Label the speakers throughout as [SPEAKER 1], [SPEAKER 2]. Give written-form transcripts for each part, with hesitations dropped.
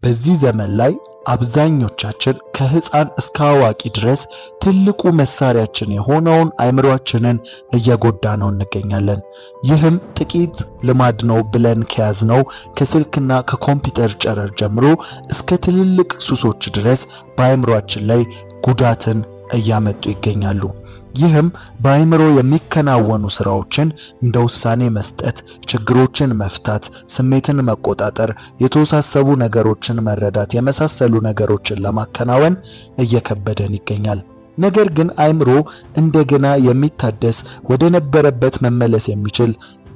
[SPEAKER 1] በዚህ ዘመን ላይ አብዛኞቻችን ከህፃን እስከ አዋቂ ድረስ ትልቁ መሳሪያችን የሆነውን አእምሮአችንን እየጎዳነው እንገኛለን። ይህም ጥቂት ልማድ ነው ብለን ከያዝነው ከስልክና ከኮምፒውተር ጨረር ጀምሮ እስከ ትልልቅ ሱሶች ድረስ በአእምሮአችን ላይ ጉዳትን እያመጡ ይገኛሉ። ይህም በአእምሮ የሚከናወኑ ስራዎችን እንደ ውሳኔ መስጠት፣ ችግሮችን መፍታት፣ ስሜትን መቆጣጠር፣ የተወሳሰቡ ነገሮችን መረዳት የመሳሰሉ ነገሮችን ለማከናወን እየከበደን ይገኛል። ነገር ግን አእምሮ እንደገና የሚታደስ ወደ ነበረበት መመለስ የሚችል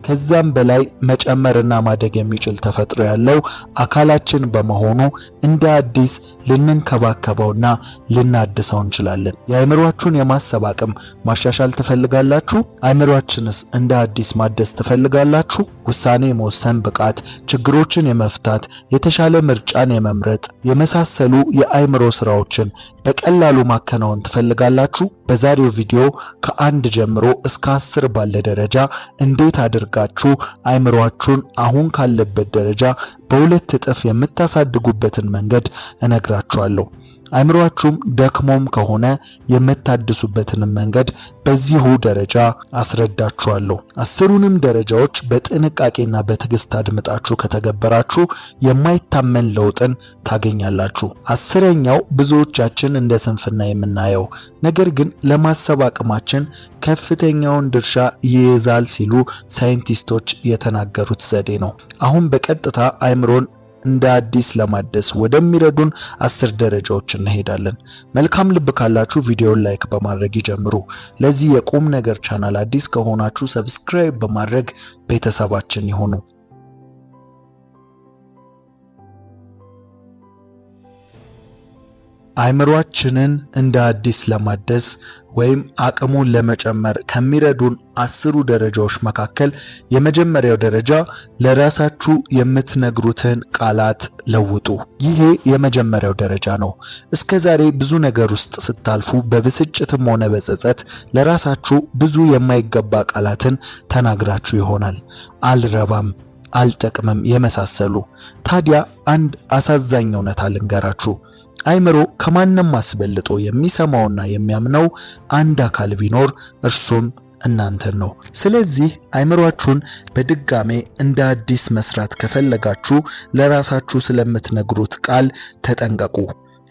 [SPEAKER 1] ከዛም በላይ መጨመርና ማደግ የሚችል ተፈጥሮ ያለው አካላችን በመሆኑ እንደ አዲስ ልንንከባከበውና ልናድሰው እንችላለን። የአእምሮአችሁን የማሰብ አቅም ማሻሻል ትፈልጋላችሁ? አእምሮአችንስ እንደ አዲስ ማደስ ትፈልጋላችሁ? ውሳኔ የመወሰን ብቃት፣ ችግሮችን የመፍታት፣ የተሻለ ምርጫን የመምረጥ የመሳሰሉ የአእምሮ ስራዎችን በቀላሉ ማከናወን ትፈልጋላችሁ? በዛሬው ቪዲዮ ከ1 ጀምሮ እስከ 10 ባለ ደረጃ እንዴት አድርጋችሁ አእምሮአችሁን አሁን ካለበት ደረጃ በ2 እጥፍ የምታሳድጉበትን መንገድ እነግራችኋለሁ። አእምሮአችሁም ደክሞም ከሆነ የምታድሱበትን መንገድ በዚሁ ደረጃ አስረዳችኋለሁ። 10ሩንም ደረጃዎች በጥንቃቄና በትዕግስት አድምጣችሁ ከተገበራችሁ የማይታመን ለውጥን ታገኛላችሁ። 10ኛው ብዙዎቻችን እንደ ስንፍና የምናየው ነገር ግን ለማሰብ አቅማችን ከፍተኛውን ድርሻ ይይዛል ሲሉ ሳይንቲስቶች የተናገሩት ዘዴ ነው። አሁን በቀጥታ አእምሮን እንደ አዲስ ለማደስ ወደሚረዱን 10 ደረጃዎች እንሄዳለን። መልካም ልብ ካላችሁ ቪዲዮውን ላይክ በማድረግ ይጀምሩ። ለዚህ የቁም ነገር ቻናል አዲስ ከሆናችሁ ሰብስክራይብ በማድረግ ቤተሰባችን ይሁኑ። አእምሮአችንን እንደ አዲስ ለማደስ ወይም አቅሙን ለመጨመር ከሚረዱን 10 ደረጃዎች መካከል የመጀመሪያው ደረጃ ለራሳችሁ የምትነግሩትን ቃላት ለውጡ። ይሄ የመጀመሪያው ደረጃ ነው። እስከዛሬ ብዙ ነገር ውስጥ ስታልፉ በብስጭትም ሆነ በጸጸት ለራሳችሁ ብዙ የማይገባ ቃላትን ተናግራችሁ ይሆናል። አልረባም፣ አልጠቅምም የመሳሰሉ። ታዲያ አንድ አሳዛኝ እውነታ ልንገራችሁ። አእምሮ ከማንም አስበልጦ የሚሰማውና የሚያምነው አንድ አካል ቢኖር እርሱም እናንተን ነው። ስለዚህ አእምሮአችሁን በድጋሜ እንደ አዲስ መስራት ከፈለጋችሁ ለራሳችሁ ስለምትነግሩት ቃል ተጠንቀቁ።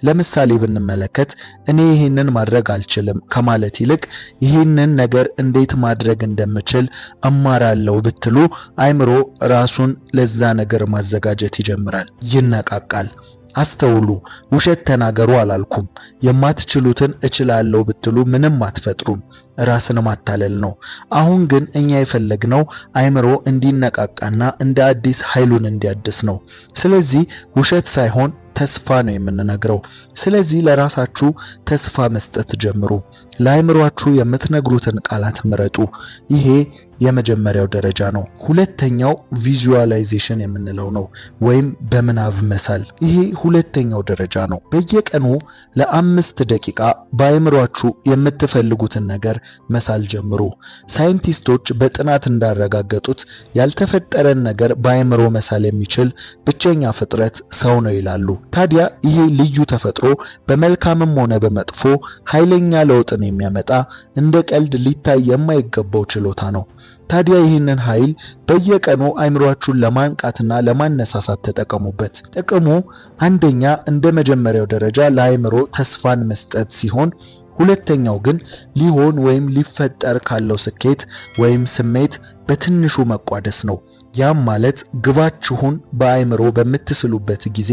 [SPEAKER 1] ለምሳሌ ብንመለከት እኔ ይህንን ማድረግ አልችልም ከማለት ይልቅ ይህንን ነገር እንዴት ማድረግ እንደምችል እማራለሁ ብትሉ አእምሮ ራሱን ለዛ ነገር ማዘጋጀት ይጀምራል፣ ይነቃቃል። አስተውሉ፣ ውሸት ተናገሩ አላልኩም። የማትችሉትን እችላለሁ ብትሉ ምንም አትፈጥሩም፣ ራስን ማታለል ነው። አሁን ግን እኛ የፈለግነው አእምሮ እንዲነቃቃና እንደ አዲስ ኃይሉን እንዲያድስ ነው። ስለዚህ ውሸት ሳይሆን ተስፋ ነው የምንነግረው። ስለዚህ ለራሳችሁ ተስፋ መስጠት ጀምሩ። ለአእምሮአችሁ የምትነግሩትን ቃላት ምረጡ። ይሄ የመጀመሪያው ደረጃ ነው። ሁለተኛው ቪዥዋላይዜሽን የምንለው ነው ወይም በምናብ መሳል። ይሄ ሁለተኛው ደረጃ ነው። በየቀኑ ለ5 ደቂቃ በአእምሮአችሁ የምትፈልጉትን ነገር መሳል ጀምሩ። ሳይንቲስቶች በጥናት እንዳረጋገጡት ያልተፈጠረን ነገር በአእምሮ መሳል የሚችል ብቸኛ ፍጥረት ሰው ነው ይላሉ። ታዲያ ይሄ ልዩ ተፈጥሮ በመልካምም ሆነ በመጥፎ ኃይለኛ ለውጥን የሚያመጣ እንደ ቀልድ ሊታይ የማይገባው ችሎታ ነው። ታዲያ ይህንን ኃይል በየቀኑ አእምሮአችሁን ለማንቃትና ለማነሳሳት ተጠቀሙበት። ጥቅሙ አንደኛ እንደ መጀመሪያው ደረጃ ለአእምሮ ተስፋን መስጠት ሲሆን፣ ሁለተኛው ግን ሊሆን ወይም ሊፈጠር ካለው ስኬት ወይም ስሜት በትንሹ መቋደስ ነው። ያም ማለት ግባችሁን በአእምሮ በምትስሉበት ጊዜ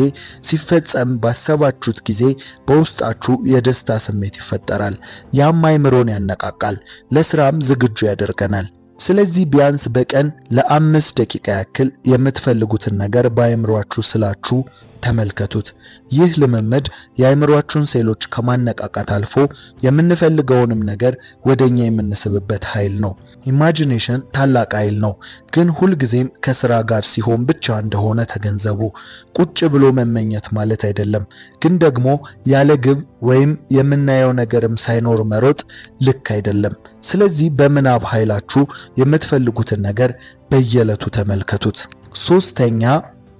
[SPEAKER 1] ሲፈጸም ባሰባችሁት ጊዜ በውስጣችሁ የደስታ ስሜት ይፈጠራል። ያም አእምሮን ያነቃቃል፣ ለስራም ዝግጁ ያደርገናል። ስለዚህ ቢያንስ በቀን ለ5 ደቂቃ ያክል የምትፈልጉትን ነገር በአእምሮአችሁ ስላችሁ ተመልከቱት። ይህ ልምምድ የአእምሮአችሁን ሴሎች ከማነቃቃት አልፎ የምንፈልገውንም ነገር ወደኛ የምንስብበት ኃይል ነው። ኢማጂኔሽን ታላቅ ኃይል ነው፣ ግን ሁልጊዜም ከስራ ጋር ሲሆን ብቻ እንደሆነ ተገንዘቡ። ቁጭ ብሎ መመኘት ማለት አይደለም፣ ግን ደግሞ ያለ ግብ ወይም የምናየው ነገርም ሳይኖር መሮጥ ልክ አይደለም። ስለዚህ በምናብ ኃይላችሁ የምትፈልጉትን ነገር በየዕለቱ ተመልከቱት። ሶስተኛ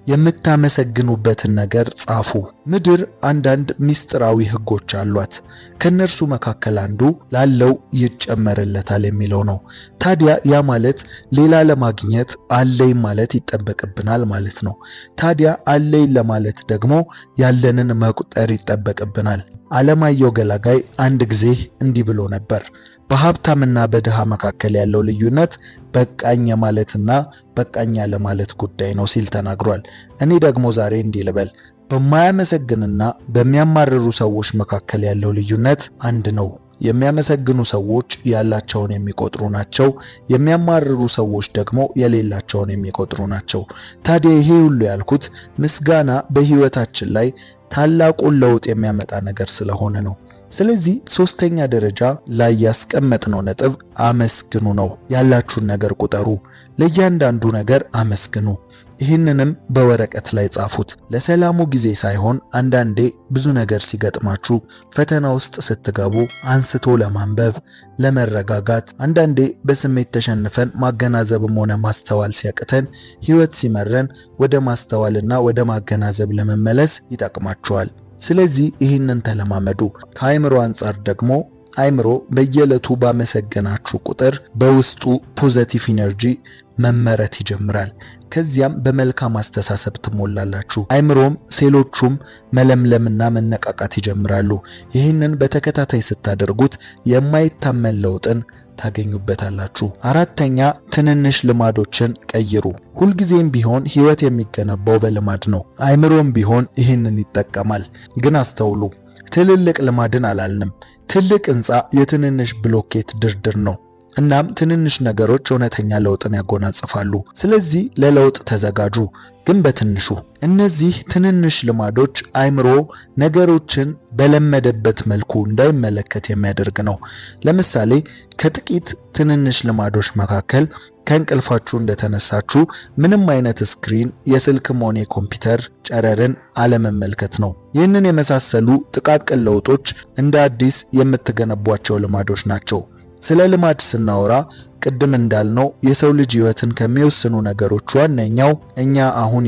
[SPEAKER 1] የምታመሰግኑበትን ነገር ጻፉ። ምድር አንዳንድ ሚስጥራዊ ህጎች አሏት። ከነርሱ መካከል አንዱ ላለው ይጨመርለታል የሚለው ነው። ታዲያ ያ ማለት ሌላ ለማግኘት አለኝ ማለት ይጠበቅብናል ማለት ነው። ታዲያ አለኝ ለማለት ደግሞ ያለንን መቁጠር ይጠበቅብናል። አለማየሁ ገላጋይ አንድ ጊዜ እንዲህ ብሎ ነበር። በሀብታምና በድሃ መካከል ያለው ልዩነት በቃኝ ማለትና በቃኝ ለማለት ጉዳይ ነው ሲል ተናግሯል። እኔ ደግሞ ዛሬ እንዲህ ልበል፣ በማያመሰግንና በሚያማርሩ ሰዎች መካከል ያለው ልዩነት አንድ ነው። የሚያመሰግኑ ሰዎች ያላቸውን የሚቆጥሩ ናቸው። የሚያማርሩ ሰዎች ደግሞ የሌላቸውን የሚቆጥሩ ናቸው። ታዲያ ይሄ ሁሉ ያልኩት ምስጋና በህይወታችን ላይ ታላቁን ለውጥ የሚያመጣ ነገር ስለሆነ ነው። ስለዚህ ሶስተኛ ደረጃ ላይ ያስቀመጥነው ነጥብ አመስግኑ ነው። ያላችሁን ነገር ቁጠሩ። ለእያንዳንዱ ነገር አመስግኑ። ይህንንም በወረቀት ላይ ጻፉት። ለሰላሙ ጊዜ ሳይሆን አንዳንዴ ብዙ ነገር ሲገጥማችሁ፣ ፈተና ውስጥ ስትገቡ አንስቶ ለማንበብ፣ ለመረጋጋት፣ አንዳንዴ በስሜት ተሸንፈን ማገናዘብም ሆነ ማስተዋል ሲያቅተን፣ ህይወት ሲመረን ወደ ማስተዋልና ወደ ማገናዘብ ለመመለስ ይጠቅማችኋል። ስለዚህ ይህንን ተለማመዱ። ከአእምሮ አንጻር ደግሞ አእምሮ በየዕለቱ ባመሰገናችሁ ቁጥር በውስጡ ፖዚቲቭ ኢነርጂ መመረት ይጀምራል። ከዚያም በመልካም አስተሳሰብ ትሞላላችሁ። አእምሮም ሴሎቹም መለምለምና መነቃቃት ይጀምራሉ። ይህንን በተከታታይ ስታደርጉት የማይታመን ለውጥን ታገኙበታላችሁ። አራተኛ፣ ትንንሽ ልማዶችን ቀይሩ። ሁልጊዜም ቢሆን ህይወት የሚገነባው በልማድ ነው። አእምሮም ቢሆን ይህንን ይጠቀማል። ግን አስተውሉ፣ ትልልቅ ልማድን አላልንም። ትልቅ ህንፃ የትንንሽ ብሎኬት ድርድር ነው። እናም ትንንሽ ነገሮች እውነተኛ ለውጥን ያጎናጽፋሉ። ስለዚህ ለለውጥ ተዘጋጁ፣ ግን በትንሹ። እነዚህ ትንንሽ ልማዶች አእምሮ ነገሮችን በለመደበት መልኩ እንዳይመለከት የሚያደርግ ነው። ለምሳሌ ከጥቂት ትንንሽ ልማዶች መካከል ከእንቅልፋችሁ እንደተነሳችሁ ምንም አይነት ስክሪን፣ የስልክም ሆነ የኮምፒውተር ጨረርን አለመመልከት ነው። ይህንን የመሳሰሉ ጥቃቅን ለውጦች እንደ አዲስ የምትገነቧቸው ልማዶች ናቸው። ስለ ልማድ ስናወራ ቅድም እንዳልነው የሰው ልጅ ህይወትን ከሚወስኑ ነገሮች ዋነኛው እኛ አሁን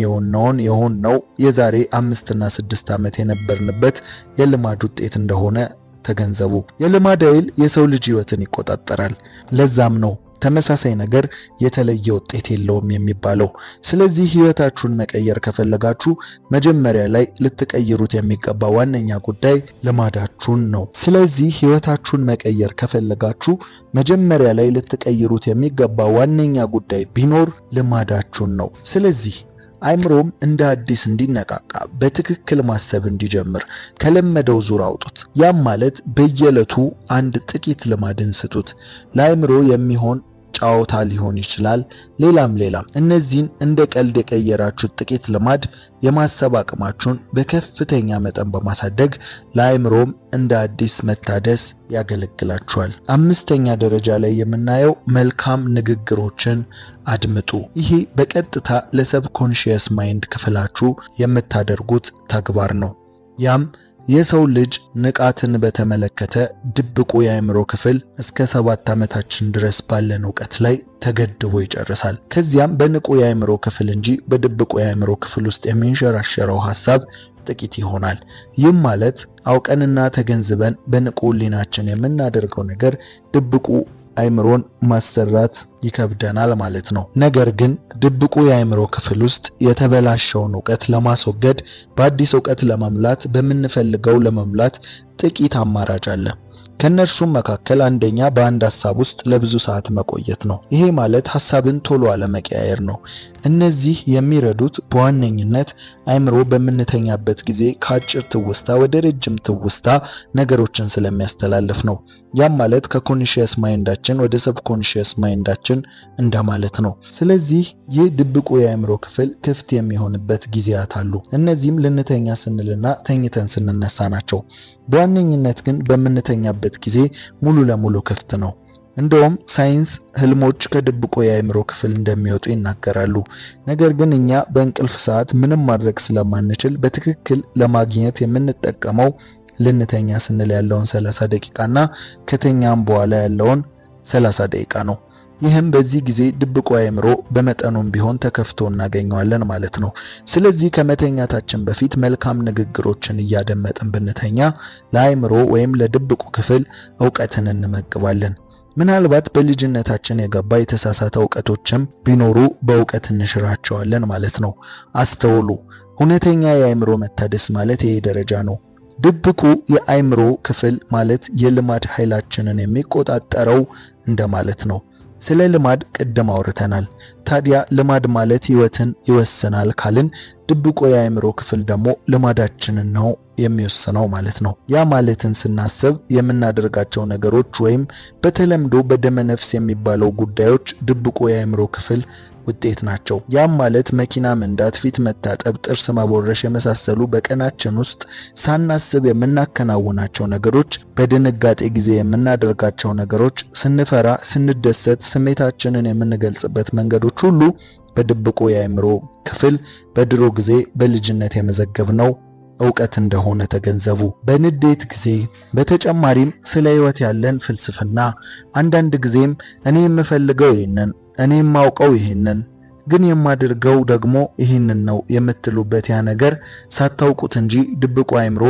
[SPEAKER 1] የሆንነው የዛሬ 5 እና 6 ዓመት የነበርንበት የልማድ ውጤት እንደሆነ ተገንዘቡ። የልማድ ኃይል የሰው ልጅ ህይወትን ይቆጣጠራል። ለዛም ነው ተመሳሳይ ነገር የተለየ ውጤት የለውም የሚባለው። ስለዚህ ህይወታችሁን መቀየር ከፈለጋችሁ መጀመሪያ ላይ ልትቀይሩት የሚገባ ዋነኛ ጉዳይ ልማዳችሁን ነው። ስለዚህ ህይወታችሁን መቀየር ከፈለጋችሁ መጀመሪያ ላይ ልትቀይሩት የሚገባ ዋነኛ ጉዳይ ቢኖር ልማዳችሁን ነው። ስለዚህ አእምሮም እንደ አዲስ እንዲነቃቃ፣ በትክክል ማሰብ እንዲጀምር ከለመደው ዙር አውጡት። ያም ማለት በየዕለቱ አንድ ጥቂት ልማድን ስጡት። ለአእምሮ የሚሆን ጫወታ ሊሆን ይችላል፣ ሌላም። እነዚህን እንደ ቀልድ የቀየራችሁት ጥቂት ልማድ የማሰብ አቅማችሁን በከፍተኛ መጠን በማሳደግ ለአእምሮም እንደ አዲስ መታደስ ያገለግላችኋል። አምስተኛ ደረጃ ላይ የምናየው መልካም ንግግሮችን አድምጡ። ይሄ በቀጥታ ለሰብኮንሺየስ ማይንድ ክፍላችሁ የምታደርጉት ተግባር ነው። ያም የሰው ልጅ ንቃትን በተመለከተ ድብቁ የአእምሮ ክፍል እስከ 7 ዓመታችን ድረስ ባለን ዕውቀት ላይ ተገድቦ ይጨርሳል። ከዚያም በንቁ የአእምሮ ክፍል እንጂ በድብቁ የአእምሮ ክፍል ውስጥ የሚንሸራሸረው ሐሳብ ጥቂት ይሆናል። ይህም ማለት አውቀንና ተገንዝበን በንቁ ሕሊናችን የምናደርገው ነገር ድብቁ አእምሮን ማሰራት ይከብደናል ማለት ነው። ነገር ግን ድብቁ የአእምሮ ክፍል ውስጥ የተበላሸውን ዕውቀት ለማስወገድ በአዲስ ዕውቀት ለመሙላት በምንፈልገው ለመሙላት ጥቂት አማራጭ አለ። ከነርሱም መካከል አንደኛ በአንድ ሐሳብ ውስጥ ለብዙ ሰዓት መቆየት ነው። ይሄ ማለት ሐሳብን ቶሎ አለመቀያየር ነው። እነዚህ የሚረዱት በዋነኝነት አእምሮ በምንተኛበት ጊዜ ከአጭር ትውስታ ወደ ረጅም ትውስታ ነገሮችን ስለሚያስተላልፍ ነው። ያም ማለት ከኮንሺየስ ማይንዳችን ወደ ሰብኮንሺየስ ማይንዳችን እንደማለት ነው። ስለዚህ ይህ ድብቁ የአእምሮ ክፍል ክፍት የሚሆንበት ጊዜያት አሉ። እነዚህም ልንተኛ ስንልና ተኝተን ስንነሳ ናቸው። በዋነኝነት ግን በምንተኛበት ጊዜ ሙሉ ለሙሉ ክፍት ነው። እንደውም ሳይንስ ህልሞች ከድብቁ የአእምሮ ክፍል እንደሚወጡ ይናገራሉ። ነገር ግን እኛ በእንቅልፍ ሰዓት ምንም ማድረግ ስለማንችል በትክክል ለማግኘት የምንጠቀመው ልንተኛ ስንል ያለውን 30 ደቂቃና ከተኛም በኋላ ያለውን 30 ደቂቃ ነው። ይህም በዚህ ጊዜ ድብቁ አእምሮ በመጠኑም ቢሆን ተከፍቶ እናገኘዋለን ማለት ነው። ስለዚህ ከመተኛታችን በፊት መልካም ንግግሮችን እያደመጥን ብንተኛ ለአእምሮ ወይም ለድብቁ ክፍል ዕውቀትን እንመግባለን። ምናልባት በልጅነታችን የገባ የተሳሳተ ዕውቀቶችም ቢኖሩ በዕውቀት እንሽራቸዋለን ማለት ነው። አስተውሉ። እውነተኛ የአእምሮ መታደስ ማለት ይሄ ደረጃ ነው። ድብቁ የአእምሮ ክፍል ማለት የልማድ ኃይላችንን የሚቆጣጠረው እንደማለት ነው። ስለ ልማድ ቅድም አውርተናል። ታዲያ ልማድ ማለት ሕይወትን ይወስናል ካልን ድብቁ የአእምሮ ክፍል ደግሞ ልማዳችንን ነው የሚወስነው ማለት ነው። ያ ማለትን ስናስብ የምናደርጋቸው ነገሮች ወይም በተለምዶ በደመነፍስ የሚባለው ጉዳዮች ድብቁ የአእምሮ ክፍል ውጤት ናቸው። ያም ማለት መኪና መንዳት፣ ፊት መታጠብ፣ ጥርስ መቦረሽ የመሳሰሉ በቀናችን ውስጥ ሳናስብ የምናከናውናቸው ነገሮች፣ በድንጋጤ ጊዜ የምናደርጋቸው ነገሮች፣ ስንፈራ፣ ስንደሰት ስሜታችንን የምንገልጽበት መንገዶች ሁሉ በድብቁ የአእምሮ ክፍል በድሮ ጊዜ በልጅነት የመዘገብነው ዕውቀት እንደሆነ ተገንዘቡ። በንዴት ጊዜ በተጨማሪም ስለ ሕይወት ያለን ፍልስፍና፣ አንዳንድ ጊዜም እኔ የምፈልገው ይህንን፣ እኔ የማውቀው ይህንን፣ ግን የማደርገው ደግሞ ይህንን ነው የምትሉበት ያ ነገር ሳታውቁት እንጂ ድብቁ አእምሮ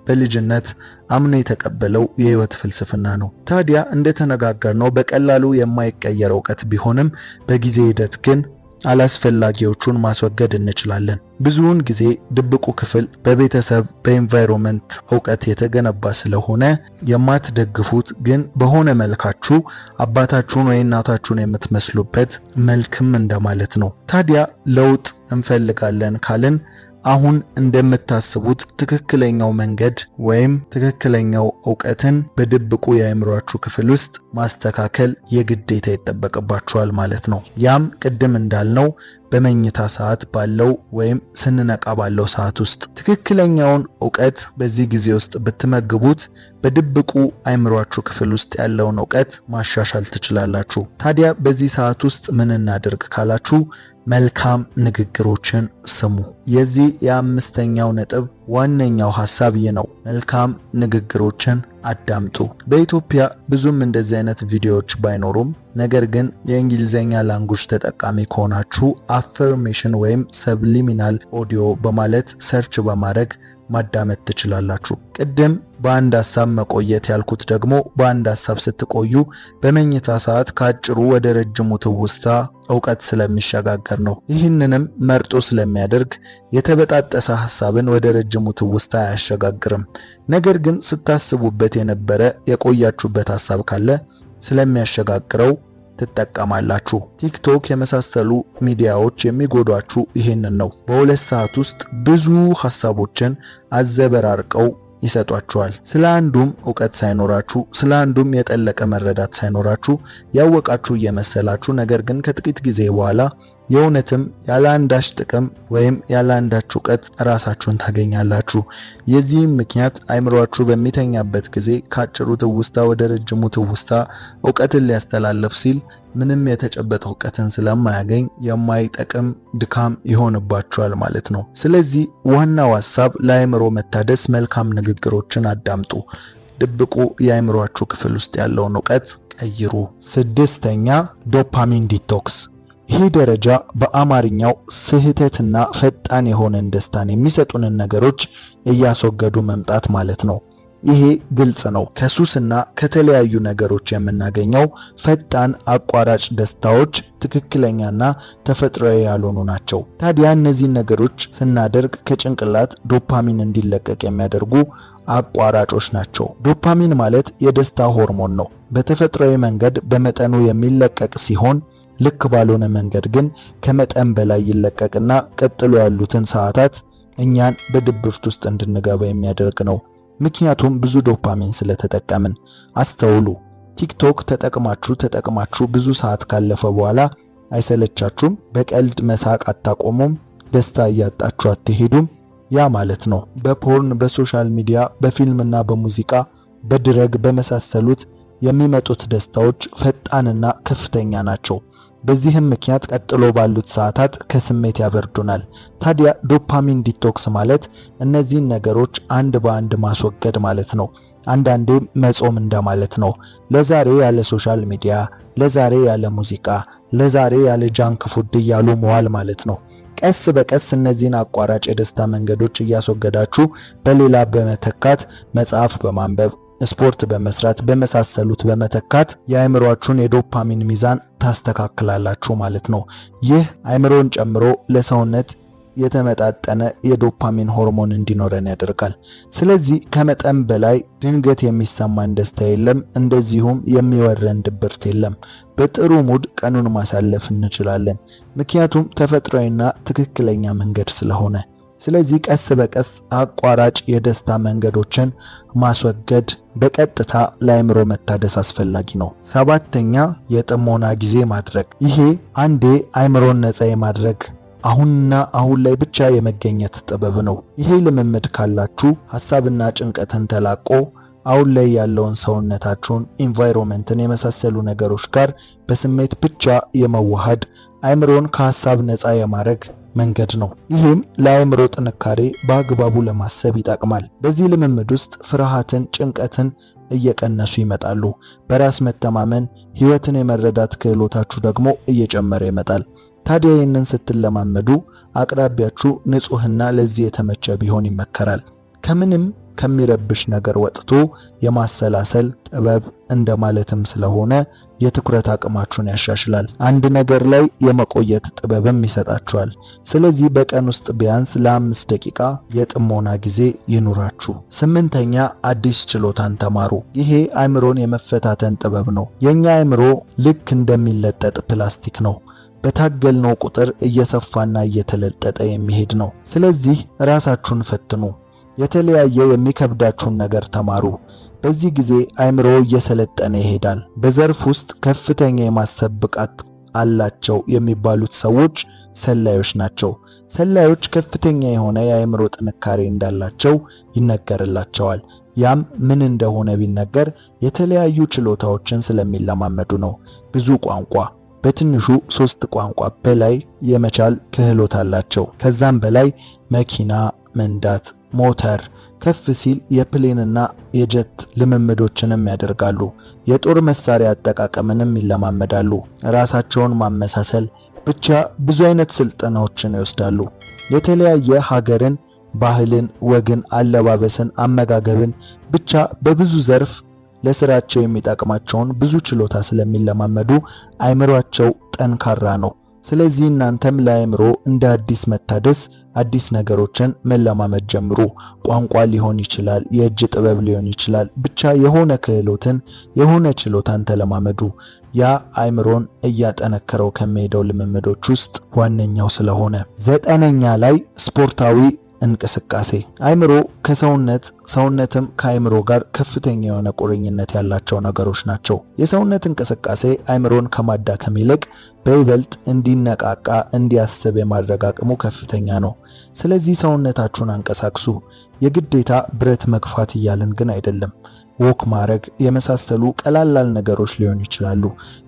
[SPEAKER 1] በልጅነት አምኖ የተቀበለው የሕይወት ፍልስፍና ነው። ታዲያ እንደተነጋገርነው በቀላሉ የማይቀየር ዕውቀት ቢሆንም በጊዜ ሂደት ግን አላስፈላጊዎቹን ማስወገድ እንችላለን። ብዙውን ጊዜ ድብቁ ክፍል በቤተሰብ በኤንቫይሮንመንት ዕውቀት የተገነባ ስለሆነ የማትደግፉት ግን በሆነ መልካችሁ አባታችሁን ወይ እናታችሁን የምትመስሉበት መልክም እንደማለት ነው። ታዲያ ለውጥ እንፈልጋለን ካልን አሁን እንደምታስቡት ትክክለኛው መንገድ ወይም ትክክለኛው ዕውቀትን በድብቁ የአእምሮአችሁ ክፍል ውስጥ ማስተካከል የግዴታ ይጠበቅባችኋል ማለት ነው። ያም ቅድም እንዳልነው በመኝታ ሰዓት ባለው ወይም ስንነቃ ባለው ሰዓት ውስጥ ትክክለኛውን ዕውቀት በዚህ ጊዜ ውስጥ ብትመግቡት በድብቁ አእምሮአችሁ ክፍል ውስጥ ያለውን ዕውቀት ማሻሻል ትችላላችሁ። ታዲያ በዚህ ሰዓት ውስጥ ምን እናድርግ ካላችሁ መልካም ንግግሮችን ስሙ። የዚህ የአምስተኛው ነጥብ ዋነኛው ሐሳብ ይህ ነው። መልካም ንግግሮችን አዳምጡ። በኢትዮጵያ ብዙም እንደዚህ አይነት ቪዲዮዎች ባይኖሩም ነገር ግን የእንግሊዘኛ ላንጉጅ ተጠቃሚ ከሆናችሁ አፈርሜሽን ወይም ሰብሊሚናል ኦዲዮ በማለት ሰርች በማድረግ ማዳመጥ ትችላላችሁ። ቅድም በአንድ ሐሳብ መቆየት ያልኩት ደግሞ በአንድ ሐሳብ ስትቆዩ በመኝታ ሰዓት ከአጭሩ ወደ ረጅሙ ትውስታ ዕውቀት ስለሚሸጋገር ነው። ይህንንም መርጦ ስለሚያደርግ የተበጣጠሰ ሐሳብን ወደ ረጅሙ ትውስታ አያሸጋግርም። ነገር ግን ስታስቡበት የነበረ የቆያችሁበት ሐሳብ ካለ ስለሚያሸጋግረው ትጠቀማላችሁ። ቲክቶክ የመሳሰሉ ሚዲያዎች የሚጎዷችሁ ይሄንን ነው። በሁለት ሰዓት ውስጥ ብዙ ሐሳቦችን አዘበራርቀው ይሰጧችኋል። ስለ አንዱም ዕውቀት ሳይኖራችሁ፣ ስለ አንዱም የጠለቀ መረዳት ሳይኖራችሁ ያወቃችሁ እየመሰላችሁ ነገር ግን ከጥቂት ጊዜ በኋላ የእውነትም ያለ አንዳች ጥቅም ወይም ያለ አንዳች ዕውቀት ራሳችሁን ታገኛላችሁ። የዚህም ምክንያት አእምሮአችሁ በሚተኛበት ጊዜ ከአጭሩ ትውስታ ወደ ረጅሙ ትውስታ ዕውቀትን ሊያስተላልፍ ሲል ምንም የተጨበጠ ዕውቀትን ስለማያገኝ የማይጠቅም ድካም ይሆንባችኋል ማለት ነው። ስለዚህ ዋናው ሐሳብ ለአእምሮ መታደስ መልካም ንግግሮችን አዳምጡ። ድብቁ የአእምሮአችሁ ክፍል ውስጥ ያለውን ዕውቀት ቀይሩ። ስድስተኛ ዶፓሚን ዲቶክስ። ይህ ደረጃ በአማርኛው ስህተትና ፈጣን የሆነን ደስታን የሚሰጡንን ነገሮች እያስወገዱ መምጣት ማለት ነው። ይሄ ግልጽ ነው። ከሱስና ከተለያዩ ነገሮች የምናገኘው ፈጣን አቋራጭ ደስታዎች ትክክለኛና ተፈጥሯዊ ያልሆኑ ናቸው። ታዲያ እነዚህ ነገሮች ስናደርግ ከጭንቅላት ዶፓሚን እንዲለቀቅ የሚያደርጉ አቋራጮች ናቸው። ዶፓሚን ማለት የደስታ ሆርሞን ነው። በተፈጥሯዊ መንገድ በመጠኑ የሚለቀቅ ሲሆን ልክ ባልሆነ መንገድ ግን ከመጠን በላይ ይለቀቅና ቀጥሎ ያሉትን ሰዓታት እኛን በድብርት ውስጥ እንድንገባ የሚያደርግ ነው። ምክንያቱም ብዙ ዶፓሚን ስለተጠቀምን። አስተውሉ። ቲክቶክ ተጠቅማችሁ ብዙ ሰዓት ካለፈ በኋላ አይሰለቻችሁም? በቀልድ መሳቅ አታቆሙም? ደስታ እያጣችሁ አትሄዱም? ያ ማለት ነው በፖርን፣ በሶሻል ሚዲያ፣ በፊልምና በሙዚቃ፣ በድረግ በመሳሰሉት የሚመጡት ደስታዎች ፈጣንና ከፍተኛ ናቸው። በዚህም ምክንያት ቀጥሎ ባሉት ሰዓታት ከስሜት ያበርዱናል። ታዲያ ዶፓሚን ዲቶክስ ማለት እነዚህን ነገሮች አንድ በአንድ ማስወገድ ማለት ነው። አንዳንዴም መጾም እንደማለት ነው። ለዛሬ ያለ ሶሻል ሚዲያ፣ ለዛሬ ያለ ሙዚቃ፣ ለዛሬ ያለ ጃንክ ፉድ እያሉ መዋል ማለት ነው። ቀስ በቀስ እነዚህን አቋራጭ የደስታ መንገዶች እያስወገዳችሁ በሌላ በመተካት መጽሐፍ በማንበብ ስፖርት በመስራት በመሳሰሉት በመተካት የአእምሮአችሁን የዶፓሚን ሚዛን ታስተካክላላችሁ ማለት ነው። ይህ አእምሮን ጨምሮ ለሰውነት የተመጣጠነ የዶፓሚን ሆርሞን እንዲኖረን ያደርጋል። ስለዚህ ከመጠን በላይ ድንገት የሚሰማን ደስታ የለም፣ እንደዚሁም የሚወረን ድብርት የለም። በጥሩ ሙድ ቀኑን ማሳለፍ እንችላለን፣ ምክንያቱም ተፈጥሯዊና ትክክለኛ መንገድ ስለሆነ። ስለዚህ ቀስ በቀስ አቋራጭ የደስታ መንገዶችን ማስወገድ በቀጥታ ለአእምሮ መታደስ አስፈላጊ ነው። ሰባተኛ የጥሞና ጊዜ ማድረግ። ይሄ አንዴ አእምሮን ነፃ የማድረግ አሁንና አሁን ላይ ብቻ የመገኘት ጥበብ ነው። ይሄ ልምምድ ካላችሁ ሐሳብና ጭንቀትን ተላቆ አሁን ላይ ያለውን ሰውነታችሁን፣ ኢንቫይሮንመንትን የመሳሰሉ ነገሮች ጋር በስሜት ብቻ የመዋሃድ አእምሮን ከሐሳብ ነፃ የማድረግ መንገድ ነው። ይህም ለአእምሮ ጥንካሬ በአግባቡ ለማሰብ ይጠቅማል። በዚህ ልምምድ ውስጥ ፍርሃትን፣ ጭንቀትን እየቀነሱ ይመጣሉ። በራስ መተማመን፣ ህይወትን የመረዳት ክህሎታችሁ ደግሞ እየጨመረ ይመጣል። ታዲያ ይህንን ስትለማመዱ አቅራቢያችሁ ንጹህና ለዚህ የተመቸ ቢሆን ይመከራል። ከምንም ከሚረብሽ ነገር ወጥቶ የማሰላሰል ጥበብ እንደማለትም ስለሆነ የትኩረት አቅማችሁን ያሻሽላል። አንድ ነገር ላይ የመቆየት ጥበብም ይሰጣችኋል። ስለዚህ በቀን ውስጥ ቢያንስ ለ5 ደቂቃ የጥሞና ጊዜ ይኑራችሁ። ስምንተኛ አዲስ ችሎታን ተማሩ። ይሄ አእምሮን የመፈታተን ጥበብ ነው። የኛ አእምሮ ልክ እንደሚለጠጥ ፕላስቲክ ነው። በታገልነው ቁጥር እየሰፋና እየተለጠጠ የሚሄድ ነው። ስለዚህ ራሳችሁን ፈትኑ። የተለያየ የሚከብዳችሁን ነገር ተማሩ። በዚህ ጊዜ አእምሮ እየሰለጠነ ይሄዳል። በዘርፍ ውስጥ ከፍተኛ የማሰብ ብቃት አላቸው የሚባሉት ሰዎች ሰላዮች ናቸው። ሰላዮች ከፍተኛ የሆነ የአእምሮ ጥንካሬ እንዳላቸው ይነገርላቸዋል። ያም ምን እንደሆነ ቢነገር የተለያዩ ችሎታዎችን ስለሚለማመዱ ነው። ብዙ ቋንቋ፣ በትንሹ 3 ቋንቋ በላይ የመቻል ክህሎት አላቸው። ከዛም በላይ መኪና መንዳት፣ ሞተር፣ ከፍ ሲል የፕሌንና የጀት ልምምዶችንም ያደርጋሉ። የጦር መሳሪያ አጠቃቀምንም ይለማመዳሉ። ራሳቸውን ማመሳሰል፣ ብቻ ብዙ አይነት ስልጠናዎችን ይወስዳሉ። የተለያየ ሀገርን፣ ባህልን፣ ወግን፣ አለባበስን፣ አመጋገብን ብቻ በብዙ ዘርፍ ለስራቸው የሚጠቅማቸውን ብዙ ችሎታ ስለሚለማመዱ አእምሮአቸው ጠንካራ ነው። ስለዚህ እናንተም ለአእምሮ እንደ አዲስ መታደስ አዲስ ነገሮችን መለማመድ ጀምሩ። ቋንቋ ሊሆን ይችላል፣ የእጅ ጥበብ ሊሆን ይችላል። ብቻ የሆነ ክህሎትን የሆነ ችሎታን ተለማመዱ። ያ አእምሮን እያጠነከረው ከሚሄደው ልምምዶች ውስጥ ዋነኛው ስለሆነ። 9ኛ ላይ ስፖርታዊ እንቅስቃሴ። አእምሮ ከሰውነት ሰውነትም ከአእምሮ ጋር ከፍተኛ የሆነ ቁርኝነት ያላቸው ነገሮች ናቸው። የሰውነት እንቅስቃሴ አእምሮን ከማዳከም ይልቅ በይበልጥ እንዲነቃቃ እንዲያስብ የማድረግ አቅሙ ከፍተኛ ነው። ስለዚህ ሰውነታችሁን አንቀሳቅሱ። የግዴታ ብረት መግፋት እያልን ግን አይደለም። ወክ ማድረግ የመሳሰሉ ቀላላል ነገሮች ሊሆኑ ይችላሉ።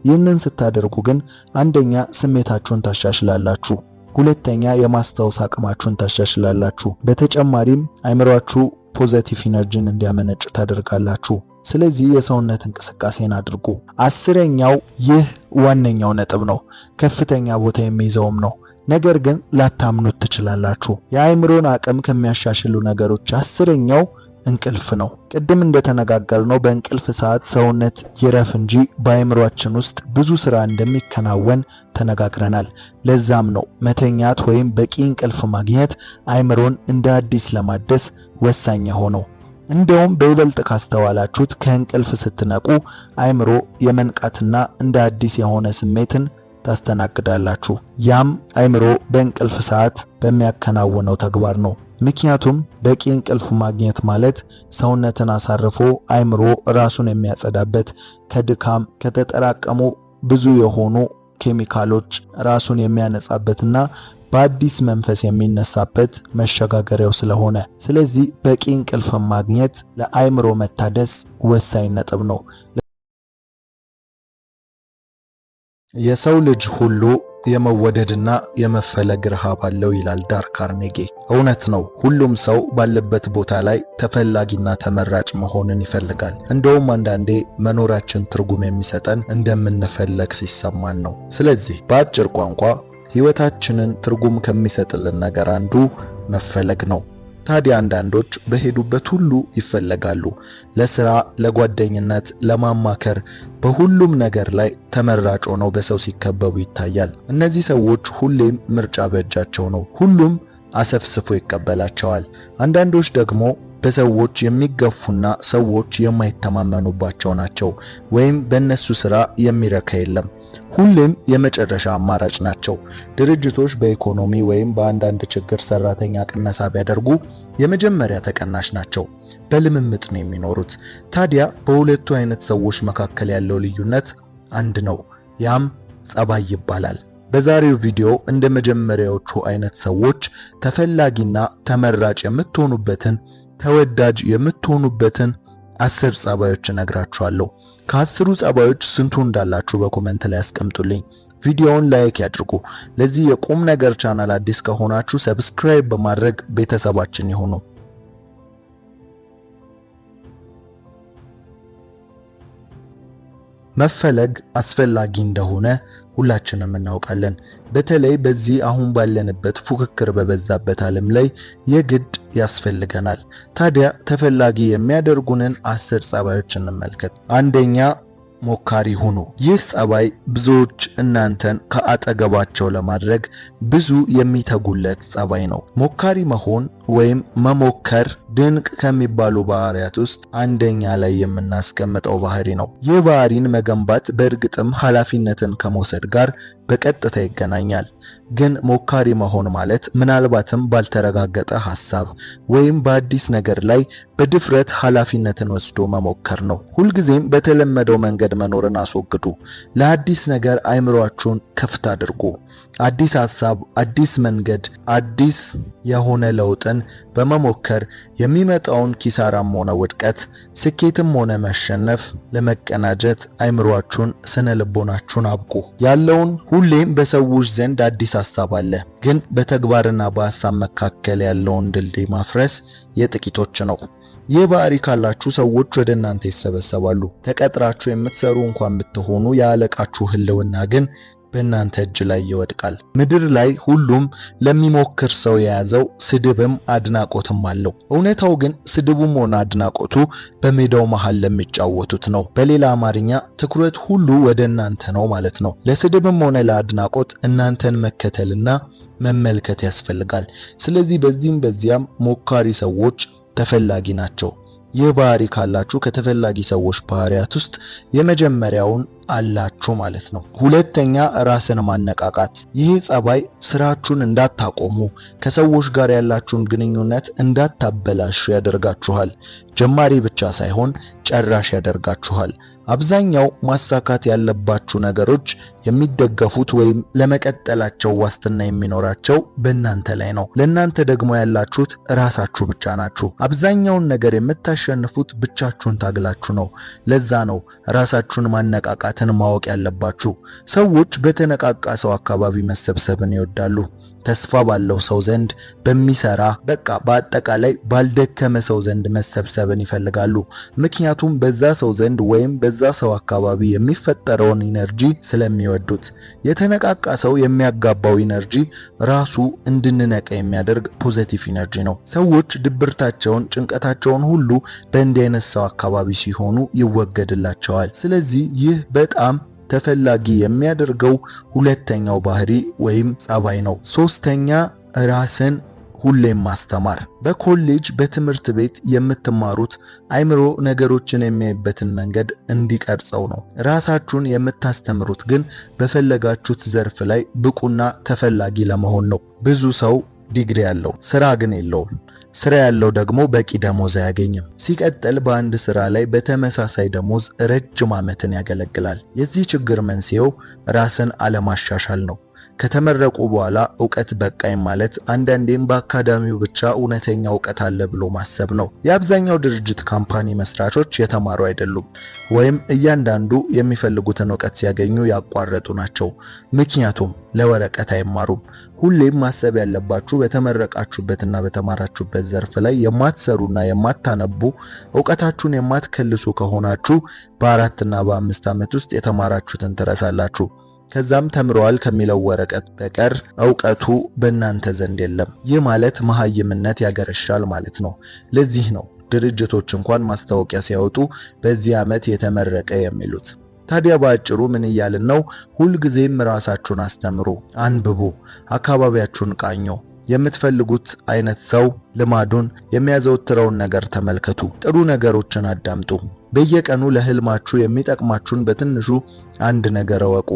[SPEAKER 1] ይህንን ስታደርጉ ግን አንደኛ ስሜታችሁን ታሻሽላላችሁ፣ ሁለተኛ የማስታወስ አቅማችሁን ታሻሽላላችሁ። በተጨማሪም አእምሮአችሁ ፖዚቲቭ ኢነርጂን እንዲያመነጭ ታደርጋላችሁ። ስለዚህ የሰውነት እንቅስቃሴን አድርጉ። 10ኛው ይህ ዋነኛው ነጥብ ነው፣ ከፍተኛ ቦታ የሚይዘውም ነው። ነገር ግን ላታምኑት ትችላላችሁ። የአእምሮን አቅም ከሚያሻሽሉ ነገሮች 10ኛው እንቅልፍ ነው። ቅድም እንደተነጋገርነው በእንቅልፍ ሰዓት ሰውነት ይረፍ እንጂ በአእምሮአችን ውስጥ ብዙ ስራ እንደሚከናወን ተነጋግረናል። ለዛም ነው መተኛት ወይም በቂ እንቅልፍ ማግኘት አእምሮን እንደ አዲስ ለማደስ ወሳኝ ሆነው። እንደውም በይበልጥ ካስተዋላችሁት ከእንቅልፍ ስትነቁ አእምሮ የመንቃትና እንደ አዲስ የሆነ ስሜትን ታስተናግዳላችሁ። ያም አእምሮ በእንቅልፍ ሰዓት በሚያከናውነው ተግባር ነው። ምክንያቱም በቂ እንቅልፍ ማግኘት ማለት ሰውነትን አሳርፎ አእምሮ ራሱን የሚያጸዳበት፣ ከድካም ከተጠራቀሙ ብዙ የሆኑ ኬሚካሎች ራሱን የሚያነጻበትና በአዲስ መንፈስ የሚነሳበት መሸጋገሪያው ስለሆነ፣ ስለዚህ በቂ እንቅልፍ ማግኘት ለአእምሮ መታደስ ወሳኝ ነጥብ ነው። የሰው ልጅ ሁሉ የመወደድና የመፈለግ ረሃብ አለው ይላል ዳል ካርኔጊ። እውነት ነው። ሁሉም ሰው ባለበት ቦታ ላይ ተፈላጊና ተመራጭ መሆንን ይፈልጋል። እንደውም አንዳንዴ መኖራችን ትርጉም የሚሰጠን እንደምንፈለግ ሲሰማን ነው። ስለዚህ በአጭር ቋንቋ ሕይወታችንን ትርጉም ከሚሰጥልን ነገር አንዱ መፈለግ ነው። ታዲያ አንዳንዶች በሄዱበት ሁሉ ይፈለጋሉ። ለሥራ፣ ለጓደኝነት፣ ለማማከር፣ በሁሉም ነገር ላይ ተመራጭ ሆነው በሰው ሲከበቡ ይታያል። እነዚህ ሰዎች ሁሌም ምርጫ በእጃቸው ነው። ሁሉም አሰፍስፎ ይቀበላቸዋል። አንዳንዶች ደግሞ በሰዎች የሚገፉና ሰዎች የማይተማመኑባቸው ናቸው። ወይም በእነሱ ሥራ የሚረካ የለም። ሁሌም የመጨረሻ አማራጭ ናቸው። ድርጅቶች በኢኮኖሚ ወይም በአንዳንድ ችግር ሰራተኛ ቅነሳ ቢያደርጉ የመጀመሪያ ተቀናሽ ናቸው። በልምምጥ ነው የሚኖሩት። ታዲያ በሁለቱ አይነት ሰዎች መካከል ያለው ልዩነት አንድ ነው። ያም ጸባይ ይባላል። በዛሬው ቪዲዮ እንደ መጀመሪያዎቹ አይነት ሰዎች ተፈላጊና ተመራጭ የምትሆኑበትን ተወዳጅ የምትሆኑበትን 10 ጸባዮች እነግራችኋለሁ። ከ10ሩ ጸባዮች ስንቱ እንዳላችሁ በኮሜንት ላይ አስቀምጡልኝ። ቪዲዮውን ላይክ ያድርጉ። ለዚህ የቁም ነገር ቻናል አዲስ ከሆናችሁ ሰብስክራይብ በማድረግ ቤተሰባችን ይሁኑ። መፈለግ አስፈላጊ እንደሆነ ሁላችንም እናውቃለን። በተለይ በዚህ አሁን ባለንበት ፉክክር በበዛበት ዓለም ላይ የግድ ያስፈልገናል። ታዲያ ተፈላጊ የሚያደርጉንን 10 ጸባዮች እንመልከት። አንደኛ፣ ሞካሪ ሁኑ። ይህ ጸባይ ብዙዎች እናንተን ከአጠገባቸው ለማድረግ ብዙ የሚተጉለት ጸባይ ነው። ሞካሪ መሆን ወይም መሞከር ድንቅ ከሚባሉ ባህሪያት ውስጥ አንደኛ ላይ የምናስቀምጠው ባህሪ ነው። ይህ ባህሪን መገንባት በእርግጥም ኃላፊነትን ከመውሰድ ጋር በቀጥታ ይገናኛል። ግን ሞካሪ መሆን ማለት ምናልባትም ባልተረጋገጠ ሐሳብ ወይም በአዲስ ነገር ላይ በድፍረት ኃላፊነትን ወስዶ መሞከር ነው። ሁልጊዜም በተለመደው መንገድ መኖርን አስወግዱ። ለአዲስ ነገር አይምሯችሁን ክፍት አድርጉ። አዲስ ሐሳብ፣ አዲስ መንገድ፣ አዲስ የሆነ ለውጥን በመሞከር የሚመጣውን ኪሳራም ሆነ ውድቀት፣ ስኬትም ሆነ መሸነፍ ለመቀናጀት አይምሯችሁን፣ ስነ ልቦናችሁን አብቁ። ያለውን ሁሌም በሰዎች ዘንድ አዲስ ሐሳብ አለ፣ ግን በተግባርና በሐሳብ መካከል ያለውን ድልድይ ማፍረስ የጥቂቶች ነው። ይህ ባህሪ ካላችሁ ሰዎች ወደ እናንተ ይሰበሰባሉ። ተቀጥራችሁ የምትሰሩ እንኳን ብትሆኑ የአለቃችሁ ህልውና ግን በእናንተ እጅ ላይ ይወድቃል። ምድር ላይ ሁሉም ለሚሞክር ሰው የያዘው ስድብም አድናቆትም አለው። እውነታው ግን ስድቡም ሆነ አድናቆቱ በሜዳው መሃል ለሚጫወቱት ነው። በሌላ አማርኛ ትኩረት ሁሉ ወደ እናንተ ነው ማለት ነው። ለስድብም ሆነ ለአድናቆት እናንተን መከተልና መመልከት ያስፈልጋል። ስለዚህ በዚህም በዚያም ሞካሪ ሰዎች ተፈላጊ ናቸው። ይህ ባህሪ ካላችሁ ከተፈላጊ ሰዎች ባህሪያት ውስጥ የመጀመሪያውን አላችሁ ማለት ነው። ሁለተኛ፣ ራስን ማነቃቃት። ይህ ጸባይ ስራችሁን እንዳታቆሙ፣ ከሰዎች ጋር ያላችሁን ግንኙነት እንዳታበላሹ ያደርጋችኋል። ጀማሪ ብቻ ሳይሆን ጨራሽ ያደርጋችኋል። አብዛኛው ማሳካት ያለባችሁ ነገሮች የሚደገፉት ወይም ለመቀጠላቸው ዋስትና የሚኖራቸው በእናንተ ላይ ነው። ለእናንተ ደግሞ ያላችሁት ራሳችሁ ብቻ ናችሁ። አብዛኛውን ነገር የምታሸንፉት ብቻችሁን ታግላችሁ ነው። ለዛ ነው ራሳችሁን ማነቃቃትን ማወቅ ያለባችሁ። ሰዎች በተነቃቃ ሰው አካባቢ መሰብሰብን ይወዳሉ። ተስፋ ባለው ሰው ዘንድ፣ በሚሰራ በአጠቃላይ ባልደከመ ሰው ዘንድ መሰብሰብን ይፈልጋሉ። ምክንያቱም በዛ ሰው ዘንድ ወይም በዛ ሰው አካባቢ የሚፈጠረውን ኢነርጂ ስለሚወዱት። የተነቃቃ ሰው የሚያጋባው ኢነርጂ ራሱ እንድንነቃ የሚያደርግ ፖዚቲቭ ኢነርጂ ነው። ሰዎች ድብርታቸውን፣ ጭንቀታቸውን ሁሉ በእንዲህ አይነት ሰው አካባቢ ሲሆኑ ይወገድላቸዋል። ስለዚህ ይህ በጣም ተፈላጊ የሚያደርገው ሁለተኛው ባህሪ ወይም ጸባይ ነው። ሶስተኛ፣ ራስን ሁሌም ማስተማር። በኮሌጅ በትምህርት ቤት የምትማሩት አይምሮ ነገሮችን የሚያይበትን መንገድ እንዲቀርጸው ነው። ራሳችሁን የምታስተምሩት ግን በፈለጋችሁት ዘርፍ ላይ ብቁና ተፈላጊ ለመሆን ነው። ብዙ ሰው ዲግሪ ያለው ስራ ግን የለውም። ስራ ያለው ደግሞ በቂ ደሞዝ አያገኝም። ሲቀጥል በአንድ ስራ ላይ በተመሳሳይ ደሞዝ ረጅም ዓመትን ያገለግላል። የዚህ ችግር መንስኤው ራስን አለማሻሻል ነው። ከተመረቁ በኋላ ዕውቀት በቃኝ ማለት አንዳንዴም በአካዳሚው ብቻ እውነተኛ ዕውቀት አለ ብሎ ማሰብ ነው። የአብዛኛው ድርጅት ካምፓኒ መስራቾች የተማሩ አይደሉም፣ ወይም እያንዳንዱ የሚፈልጉትን ዕውቀት ሲያገኙ ያቋረጡ ናቸው። ምክንያቱም ለወረቀት አይማሩም። ሁሌም ማሰብ ያለባችሁ በተመረቃችሁበትና በተማራችሁበት ዘርፍ ላይ የማትሰሩና የማታነቡ ዕውቀታችሁን የማትከልሱ ከሆናችሁ በ4 እና በ5 ዓመት ውስጥ የተማራችሁትን ትረሳላችሁ። ከዛም ተምረዋል ከሚለው ወረቀት በቀር ዕውቀቱ በእናንተ ዘንድ የለም። ይህ ማለት መሃይምነት ያገረሻል ማለት ነው። ለዚህ ነው ድርጅቶች እንኳን ማስታወቂያ ሲያወጡ በዚህ ዓመት የተመረቀ የሚሉት። ታዲያ በአጭሩ ምን እያልን ነው? ሁልጊዜም ራሳችሁን አስተምሩ፣ አንብቡ፣ አካባቢያችሁን ቃኙ። የምትፈልጉት አይነት ሰው ልማዱን፣ የሚያዘወትረውን ነገር ተመልከቱ። ጥሩ ነገሮችን አዳምጡ። በየቀኑ ለህልማችሁ የሚጠቅማችሁን በትንሹ አንድ ነገር እወቁ።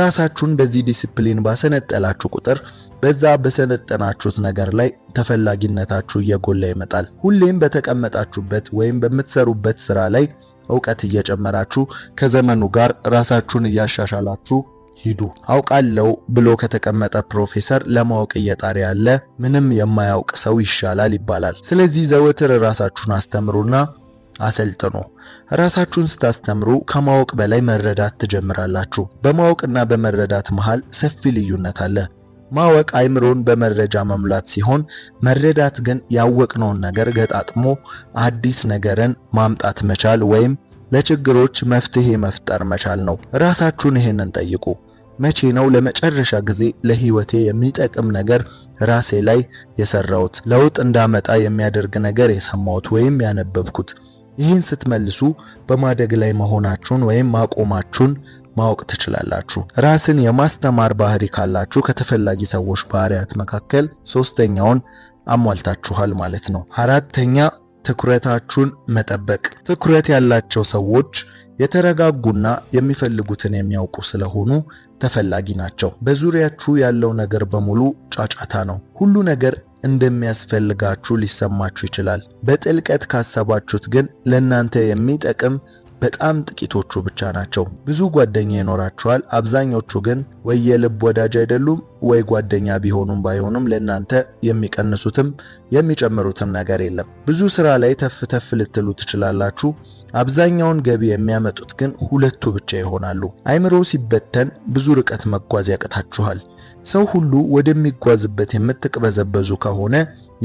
[SPEAKER 1] ራሳችሁን በዚህ ዲሲፕሊን ባሰነጠላችሁ ቁጥር በዛ በሰነጠናችሁት ነገር ላይ ተፈላጊነታችሁ እየጎላ ይመጣል። ሁሌም በተቀመጣችሁበት ወይም በምትሰሩበት ስራ ላይ ዕውቀት እየጨመራችሁ ከዘመኑ ጋር ራሳችሁን እያሻሻላችሁ ሂዱ። አውቃለሁ ብሎ ከተቀመጠ ፕሮፌሰር ለማወቅ እየጣረ ያለ ምንም የማያውቅ ሰው ይሻላል ይባላል። ስለዚህ ዘወትር ራሳችሁን አስተምሩና አሰልጥኑ። ራሳችሁን ስታስተምሩ ከማወቅ በላይ መረዳት ትጀምራላችሁ። በማወቅና በመረዳት መሃል ሰፊ ልዩነት አለ። ማወቅ አይምሮን በመረጃ መሙላት ሲሆን፣ መረዳት ግን ያወቅነውን ነገር ገጣጥሞ አዲስ ነገርን ማምጣት መቻል ወይም ለችግሮች መፍትሄ መፍጠር መቻል ነው። ራሳችሁን ይሄንን ጠይቁ። መቼ ነው ለመጨረሻ ጊዜ ለህይወቴ የሚጠቅም ነገር ራሴ ላይ የሰራሁት፣ ለውጥ እንዳመጣ የሚያደርግ ነገር የሰማሁት ወይም ያነበብኩት? ይህን ስትመልሱ በማደግ ላይ መሆናችሁን ወይም ማቆማችሁን ማወቅ ትችላላችሁ። ራስን የማስተማር ባህሪ ካላችሁ ከተፈላጊ ሰዎች ባህሪያት መካከል ሶስተኛውን አሟልታችኋል ማለት ነው። አራተኛ ትኩረታችሁን መጠበቅ። ትኩረት ያላቸው ሰዎች የተረጋጉና የሚፈልጉትን የሚያውቁ ስለሆኑ ተፈላጊ ናቸው። በዙሪያችሁ ያለው ነገር በሙሉ ጫጫታ ነው። ሁሉ ነገር እንደሚያስፈልጋችሁ ሊሰማችሁ ይችላል። በጥልቀት ካሰባችሁት ግን ለእናንተ የሚጠቅም በጣም ጥቂቶቹ ብቻ ናቸው። ብዙ ጓደኛ ይኖራችኋል። አብዛኞቹ ግን ወይ የልብ ወዳጅ አይደሉም፣ ወይ ጓደኛ ቢሆኑም ባይሆኑም ለእናንተ የሚቀንሱትም የሚጨምሩትም ነገር የለም። ብዙ ስራ ላይ ተፍ ልትሉ ትችላላችሁ። አብዛኛውን ገቢ የሚያመጡት ግን ሁለቱ ብቻ ይሆናሉ። አይምሮ ሲበተን ብዙ ርቀት መጓዝ ያቅታችኋል። ሰው ሁሉ ወደሚጓዝበት የምትቅበዘበዙ ከሆነ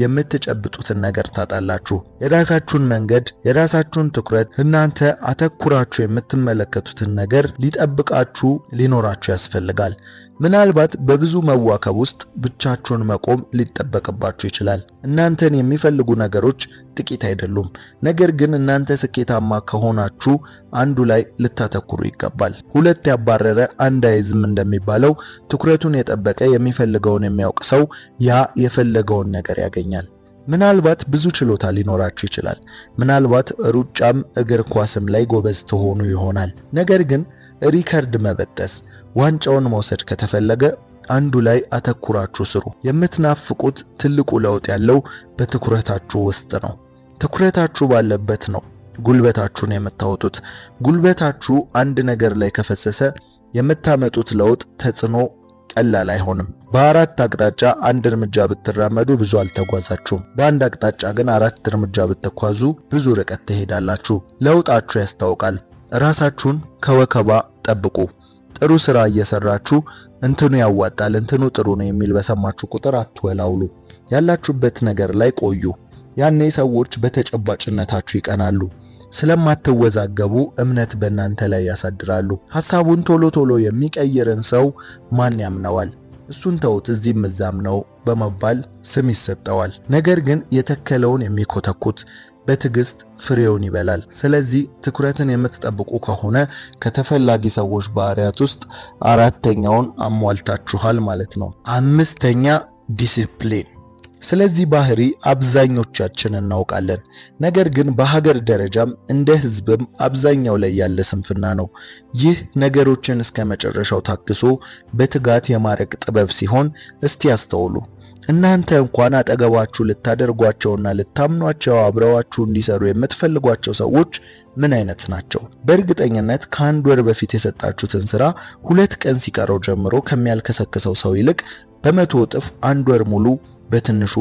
[SPEAKER 1] የምትጨብጡትን ነገር ታጣላችሁ። የራሳችሁን መንገድ፣ የራሳችሁን ትኩረት፣ እናንተ አተኩራችሁ የምትመለከቱትን ነገር ሊጠብቃችሁ ሊኖራችሁ ያስፈልጋል። ምናልባት በብዙ መዋከብ ውስጥ ብቻችሁን መቆም ሊጠበቅባችሁ ይችላል። እናንተን የሚፈልጉ ነገሮች ጥቂት አይደሉም። ነገር ግን እናንተ ስኬታማ ከሆናችሁ አንዱ ላይ ልታተኩሩ ይገባል። ሁለት ያባረረ አንድ አይዝም እንደሚባለው ትኩረቱን የጠበቀ የሚፈልገውን የሚያውቅ ሰው ያ የፈለገውን ነገር ያገኛል። ምናልባት ብዙ ችሎታ ሊኖራችሁ ይችላል። ምናልባት ሩጫም እግር ኳስም ላይ ጎበዝ ትሆኑ ይሆናል። ነገር ግን ሪከርድ መበጠስ፣ ዋንጫውን መውሰድ ከተፈለገ አንዱ ላይ አተኩራችሁ ስሩ። የምትናፍቁት ትልቁ ለውጥ ያለው በትኩረታችሁ ውስጥ ነው። ትኩረታችሁ ባለበት ነው ጉልበታችሁን የምታወጡት። ጉልበታችሁ አንድ ነገር ላይ ከፈሰሰ የምታመጡት ለውጥ ተጽዕኖ ቀላል አይሆንም። በአራት አቅጣጫ አንድ እርምጃ ብትራመዱ ብዙ አልተጓዛችሁም። በአንድ አቅጣጫ ግን 4 እርምጃ ብትጓዙ ብዙ ርቀት ትሄዳላችሁ። ለውጣችሁ ያስታውቃል። ራሳችሁን ከወከባ ጠብቁ። ጥሩ ስራ እየሰራችሁ እንትኑ ያዋጣል፣ እንትኑ ጥሩ ነው የሚል በሰማችሁ ቁጥር አትወላውሉ። ያላችሁበት ነገር ላይ ቆዩ። ያኔ ሰዎች በተጨባጭነታችሁ ይቀናሉ። ስለማትወዛገቡ እምነት በእናንተ ላይ ያሳድራሉ። ሐሳቡን ቶሎ የሚቀይርን ሰው ማን ያምነዋል? እሱን ተውት፣ እዚህም እዛም ነው በመባል ስም ይሰጠዋል። ነገር ግን የተከለውን የሚኮተኩት በትዕግስት ፍሬውን ይበላል። ስለዚህ ትኩረትን የምትጠብቁ ከሆነ ከተፈላጊ ሰዎች ባህሪያት ውስጥ አራተኛውን አሟልታችኋል ማለት ነው። አምስተኛ ዲሲፕሊን። ስለዚህ ባህሪ አብዛኞቻችን እናውቃለን። ነገር ግን በሀገር ደረጃም እንደ ሕዝብም አብዛኛው ላይ ያለ ስንፍና ነው። ይህ ነገሮችን እስከ መጨረሻው ታግሶ በትጋት የማረግ ጥበብ ሲሆን እስቲ ያስተውሉ። እናንተ እንኳን አጠገባችሁ ልታደርጓቸውና ልታምኗቸው አብረዋችሁ እንዲሰሩ የምትፈልጓቸው ሰዎች ምን አይነት ናቸው? በእርግጠኝነት ከአንድ ወር በፊት የሰጣችሁትን ስራ 2 ቀን ሲቀረው ጀምሮ ከሚያልከሰክሰው ሰው ይልቅ በመቶ እጥፍ አንድ ወር ሙሉ በትንሹ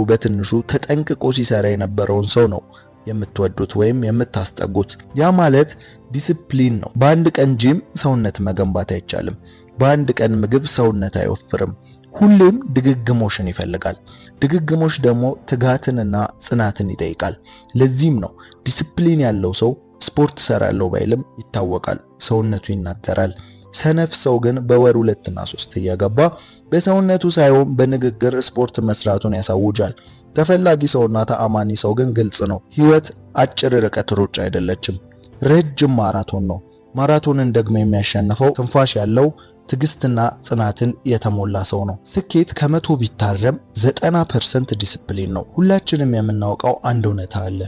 [SPEAKER 1] ተጠንቅቆ ሲሰራ የነበረውን ሰው ነው የምትወዱት ወይም የምታስጠጉት። ያ ማለት ዲሲፕሊን ነው። በአንድ ቀን ጂም ሰውነት መገንባት አይቻልም። በአንድ ቀን ምግብ ሰውነት አይወፍርም። ሁሌም ድግግሞሽን ይፈልጋል። ድግግሞሽ ደግሞ ትጋትንና ጽናትን ይጠይቃል። ለዚህም ነው ዲሲፕሊን ያለው ሰው ስፖርት ሰራለው ባይልም ይታወቃል፣ ሰውነቱ ይናገራል። ሰነፍ ሰው ግን በወር 2 እና 3 እየገባ በሰውነቱ ሳይሆን በንግግር ስፖርት መስራቱን ያሳውጃል። ተፈላጊ ሰውና ተአማኒ ሰው ግን ግልጽ ነው። ህይወት አጭር ርቀት ሩጫ አይደለችም፣ ረጅም ማራቶን ነው። ማራቶንን ደግሞ የሚያሸንፈው ትንፋሽ ያለው ትግስትና ጽናትን የተሞላ ሰው ነው። ስኬት ከመቶ ቢታረም 90% ዲሲፕሊን ነው። ሁላችንም የምናውቀው አንድ እውነታ አለ፣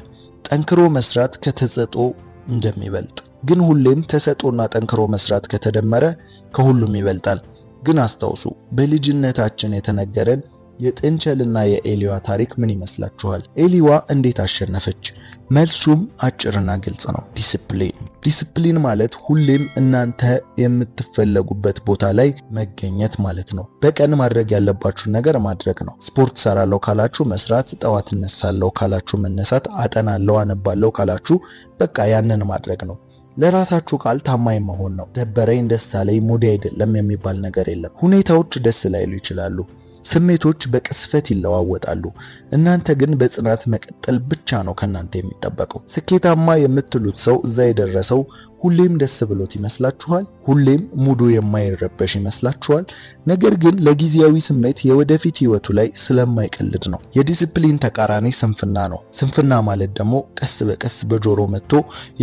[SPEAKER 1] ጠንክሮ መስራት ከተሰጥኦ እንደሚበልጥ። ግን ሁሌም ተሰጥኦና ጠንክሮ መስራት ከተደመረ ከሁሉም ይበልጣል። ግን አስታውሱ፣ በልጅነታችን የተነገረን የጥንቸልና የኤሊዋ ታሪክ ምን ይመስላችኋል? ኤሊዋ እንዴት አሸነፈች? መልሱም አጭርና ግልጽ ነው፣ ዲሲፕሊን። ዲሲፕሊን ማለት ሁሌም እናንተ የምትፈለጉበት ቦታ ላይ መገኘት ማለት ነው። በቀን ማድረግ ያለባችሁን ነገር ማድረግ ነው። ስፖርት ሰራለሁ ካላችሁ መስራት፣ ጠዋት እነሳለሁ ካላችሁ መነሳት፣ አጠናለሁ አነባለሁ ካላችሁ በቃ ያንን ማድረግ ነው። ለራሳችሁ ቃል ታማኝ መሆን ነው። ደበረኝ፣ ደስ አለኝ፣ ሙዴ አይደለም የሚባል ነገር የለም። ሁኔታዎች ደስ ላይሉ ይችላሉ። ስሜቶች በቅስፈት ይለዋወጣሉ። እናንተ ግን በጽናት መቀጠል ብቻ ነው ከናንተ የሚጠበቀው። ስኬታማ የምትሉት ሰው እዛ የደረሰው ሁሌም ደስ ብሎት ይመስላችኋል? ሁሌም ሙዱ የማይረበሽ ይመስላችኋል? ነገር ግን ለጊዜያዊ ስሜት የወደፊት ህይወቱ ላይ ስለማይቀልድ ነው። የዲሲፕሊን ተቃራኒ ስንፍና ነው። ስንፍና ማለት ደግሞ ቀስ በቀስ በጆሮ መጥቶ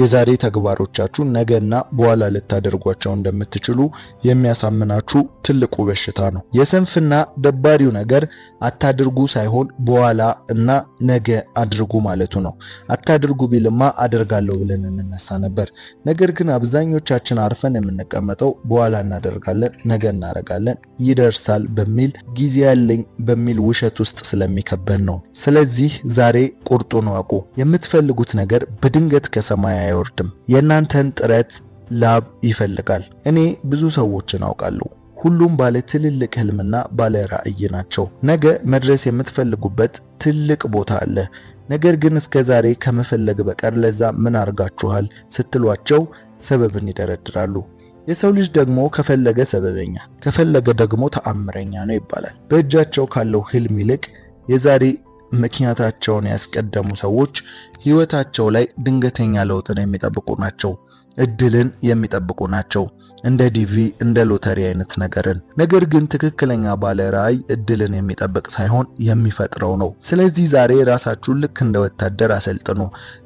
[SPEAKER 1] የዛሬ ተግባሮቻችሁ ነገና በኋላ ልታደርጓቸው እንደምትችሉ የሚያሳምናችሁ ትልቁ በሽታ ነው። የስንፍና ደባሪው ነገር አታድርጉ ሳይሆን በኋላ እና ነገ አድርጉ ማለቱ ነው። አታድርጉ ቢልማ አደርጋለሁ ብለን እንነሳ ነበር። ነገር ግን አብዛኞቻችን አርፈን የምንቀመጠው በኋላ እናደርጋለን፣ ነገ እናደርጋለን፣ ይደርሳል በሚል ጊዜ ያለኝ በሚል ውሸት ውስጥ ስለሚከበን ነው። ስለዚህ ዛሬ ቁርጡን ወቁ። የምትፈልጉት ነገር በድንገት ከሰማይ አይወርድም። የእናንተን ጥረት ላብ ይፈልጋል። እኔ ብዙ ሰዎችን አውቃለሁ። ሁሉም ባለ ትልልቅ ህልምና ባለ ራዕይ ናቸው። ነገ መድረስ የምትፈልጉበት ትልቅ ቦታ አለ። ነገር ግን እስከ ዛሬ ከመፈለግ በቀር ለዛ ምን አርጋችኋል ስትሏቸው ሰበብን ይደረድራሉ። የሰው ልጅ ደግሞ ከፈለገ ሰበበኛ፣ ከፈለገ ደግሞ ተአምረኛ ነው ይባላል። በእጃቸው ካለው ህልም ይልቅ የዛሬ ምክንያታቸውን ያስቀደሙ ሰዎች ህይወታቸው ላይ ድንገተኛ ለውጥን የሚጠብቁ ናቸው። እድልን የሚጠብቁ ናቸው። እንደ ዲቪ እንደ ሎተሪ አይነት ነገርን። ነገር ግን ትክክለኛ ባለ ራዕይ እድልን የሚጠብቅ ሳይሆን የሚፈጥረው ነው። ስለዚህ ዛሬ ራሳችሁን ልክ እንደ ወታደር አሰልጥኑ።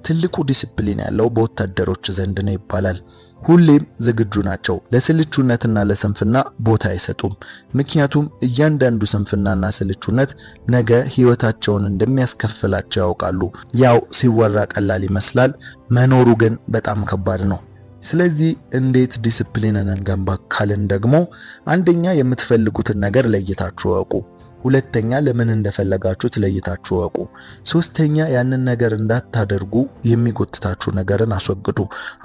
[SPEAKER 1] ትልቁ ዲሲፕሊን ያለው በወታደሮች ዘንድ ነው ይባላል። ሁሌም ዝግጁ ናቸው። ለስልቹነትና ለስንፍና ቦታ አይሰጡም። ምክንያቱም እያንዳንዱ ስንፍናና ስልቹነት ነገ ህይወታቸውን እንደሚያስከፍላቸው ያውቃሉ። ያው ሲወራ ቀላል ይመስላል፣ መኖሩ ግን በጣም ከባድ ነው። ስለዚህ እንዴት ዲሲፕሊንን እንገንባ ካልን ደግሞ አንደኛ የምትፈልጉትን ነገር ለይታችሁ እወቁ። ሁለተኛ ለምን እንደፈለጋችሁት ለይታችሁ እወቁ። ሶስተኛ ያንን ነገር እንዳታደርጉ የሚጎትታችሁ ነገርን አስወግዱ።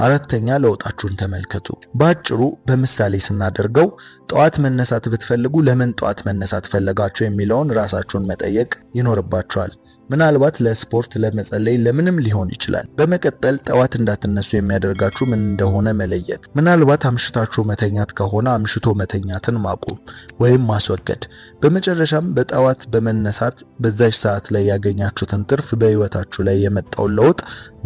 [SPEAKER 1] አራተኛ ለውጣችሁን ተመልከቱ። በአጭሩ በምሳሌ ስናደርገው ጠዋት መነሳት ብትፈልጉ ለምን ጠዋት መነሳት ፈለጋችሁ የሚለውን ራሳችሁን መጠየቅ ይኖርባችኋል። ምናልባት ለስፖርት፣ ለመጸለይ፣ ለምንም ሊሆን ይችላል። በመቀጠል ጠዋት እንዳትነሱ የሚያደርጋችሁ ምን እንደሆነ መለየት። ምናልባት አምሽታችሁ መተኛት ከሆነ አምሽቶ መተኛትን ማቆም ወይም ማስወገድ። በመጨረሻም በጠዋት በመነሳት በዛች ሰዓት ላይ ያገኛችሁትን ትርፍ በህይወታችሁ ላይ የመጣውን ለውጥ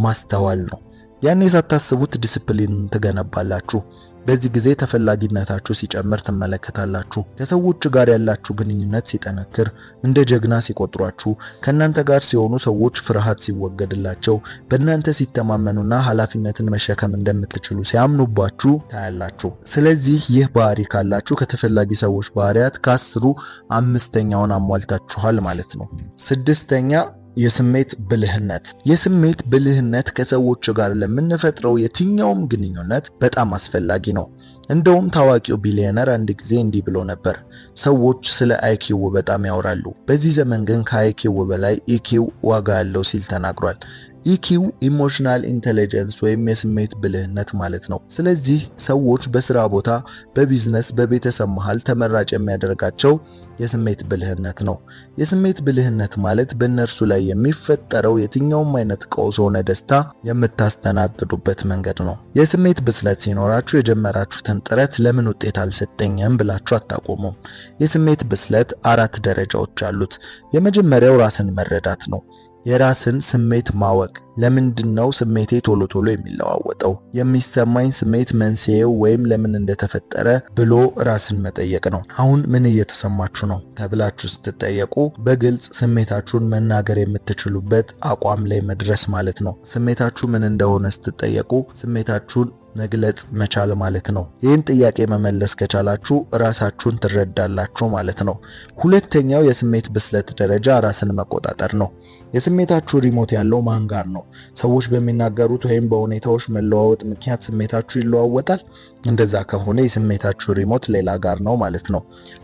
[SPEAKER 1] ማስተዋል ነው። ያኔ ሳታስቡት ዲሲፕሊን ትገነባላችሁ። በዚህ ጊዜ ተፈላጊነታችሁ ሲጨምር ትመለከታላችሁ። ከሰዎች ጋር ያላችሁ ግንኙነት ሲጠነክር፣ እንደ ጀግና ሲቆጥሯችሁ፣ ከእናንተ ጋር ሲሆኑ ሰዎች ፍርሃት ሲወገድላቸው፣ በእናንተ ሲተማመኑና ኃላፊነትን መሸከም እንደምትችሉ ሲያምኑባችሁ ታያላችሁ። ስለዚህ ይህ ባህሪ ካላችሁ ከተፈላጊ ሰዎች ባህሪያት ከ10 5ኛውን አሟልታችኋል ማለት ነው። 6ኛ የስሜት ብልህነት። የስሜት ብልህነት ከሰዎች ጋር ለምንፈጥረው የትኛውም ግንኙነት በጣም አስፈላጊ ነው። እንደውም ታዋቂው ቢሊዮነር አንድ ጊዜ እንዲህ ብሎ ነበር፣ ሰዎች ስለ አይኪው በጣም ያወራሉ፣ በዚህ ዘመን ግን ከአይኪው በላይ ኢኪው ዋጋ ያለው ሲል ተናግሯል። ኢኪው ኢሞሽናል ኢንተለጀንስ ወይም የስሜት ብልህነት ማለት ነው። ስለዚህ ሰዎች በስራ ቦታ፣ በቢዝነስ፣ በቤተሰብ መሃል ተመራጭ የሚያደርጋቸው የስሜት ብልህነት ነው። የስሜት ብልህነት ማለት በእነርሱ ላይ የሚፈጠረው የትኛውም አይነት ቀውስ ሆነ ደስታ የምታስተናግዱበት መንገድ ነው። የስሜት ብስለት ሲኖራችሁ የጀመራችሁትን ጥረት ለምን ውጤት አልሰጠኝም ብላችሁ አታቆሙም። የስሜት ብስለት 4 ደረጃዎች አሉት። የመጀመሪያው ራስን መረዳት ነው። የራስን ስሜት ማወቅ። ለምንድነው ስሜቴ ቶሎ ቶሎ የሚለዋወጠው? የሚሰማኝ ስሜት መንስኤው ወይም ለምን እንደተፈጠረ ብሎ ራስን መጠየቅ ነው። አሁን ምን እየተሰማችሁ ነው ተብላችሁ ስትጠየቁ በግልጽ ስሜታችሁን መናገር የምትችሉበት አቋም ላይ መድረስ ማለት ነው። ስሜታችሁ ምን እንደሆነ ስትጠየቁ ስሜታችሁን መግለጽ መቻል ማለት ነው። ይህን ጥያቄ መመለስ ከቻላችሁ ራሳችሁን ትረዳላችሁ ማለት ነው። ሁለተኛው የስሜት ብስለት ደረጃ ራስን መቆጣጠር ነው። የስሜታችሁ ሪሞት ያለው ማን ጋር ነው? ሰዎች በሚናገሩት ወይም በሁኔታዎች መለዋወጥ ምክንያት ስሜታችሁ ይለዋወጣል? እንደዛ ከሆነ የስሜታችሁ ሪሞት ሌላ ጋር ነው ማለት ነው።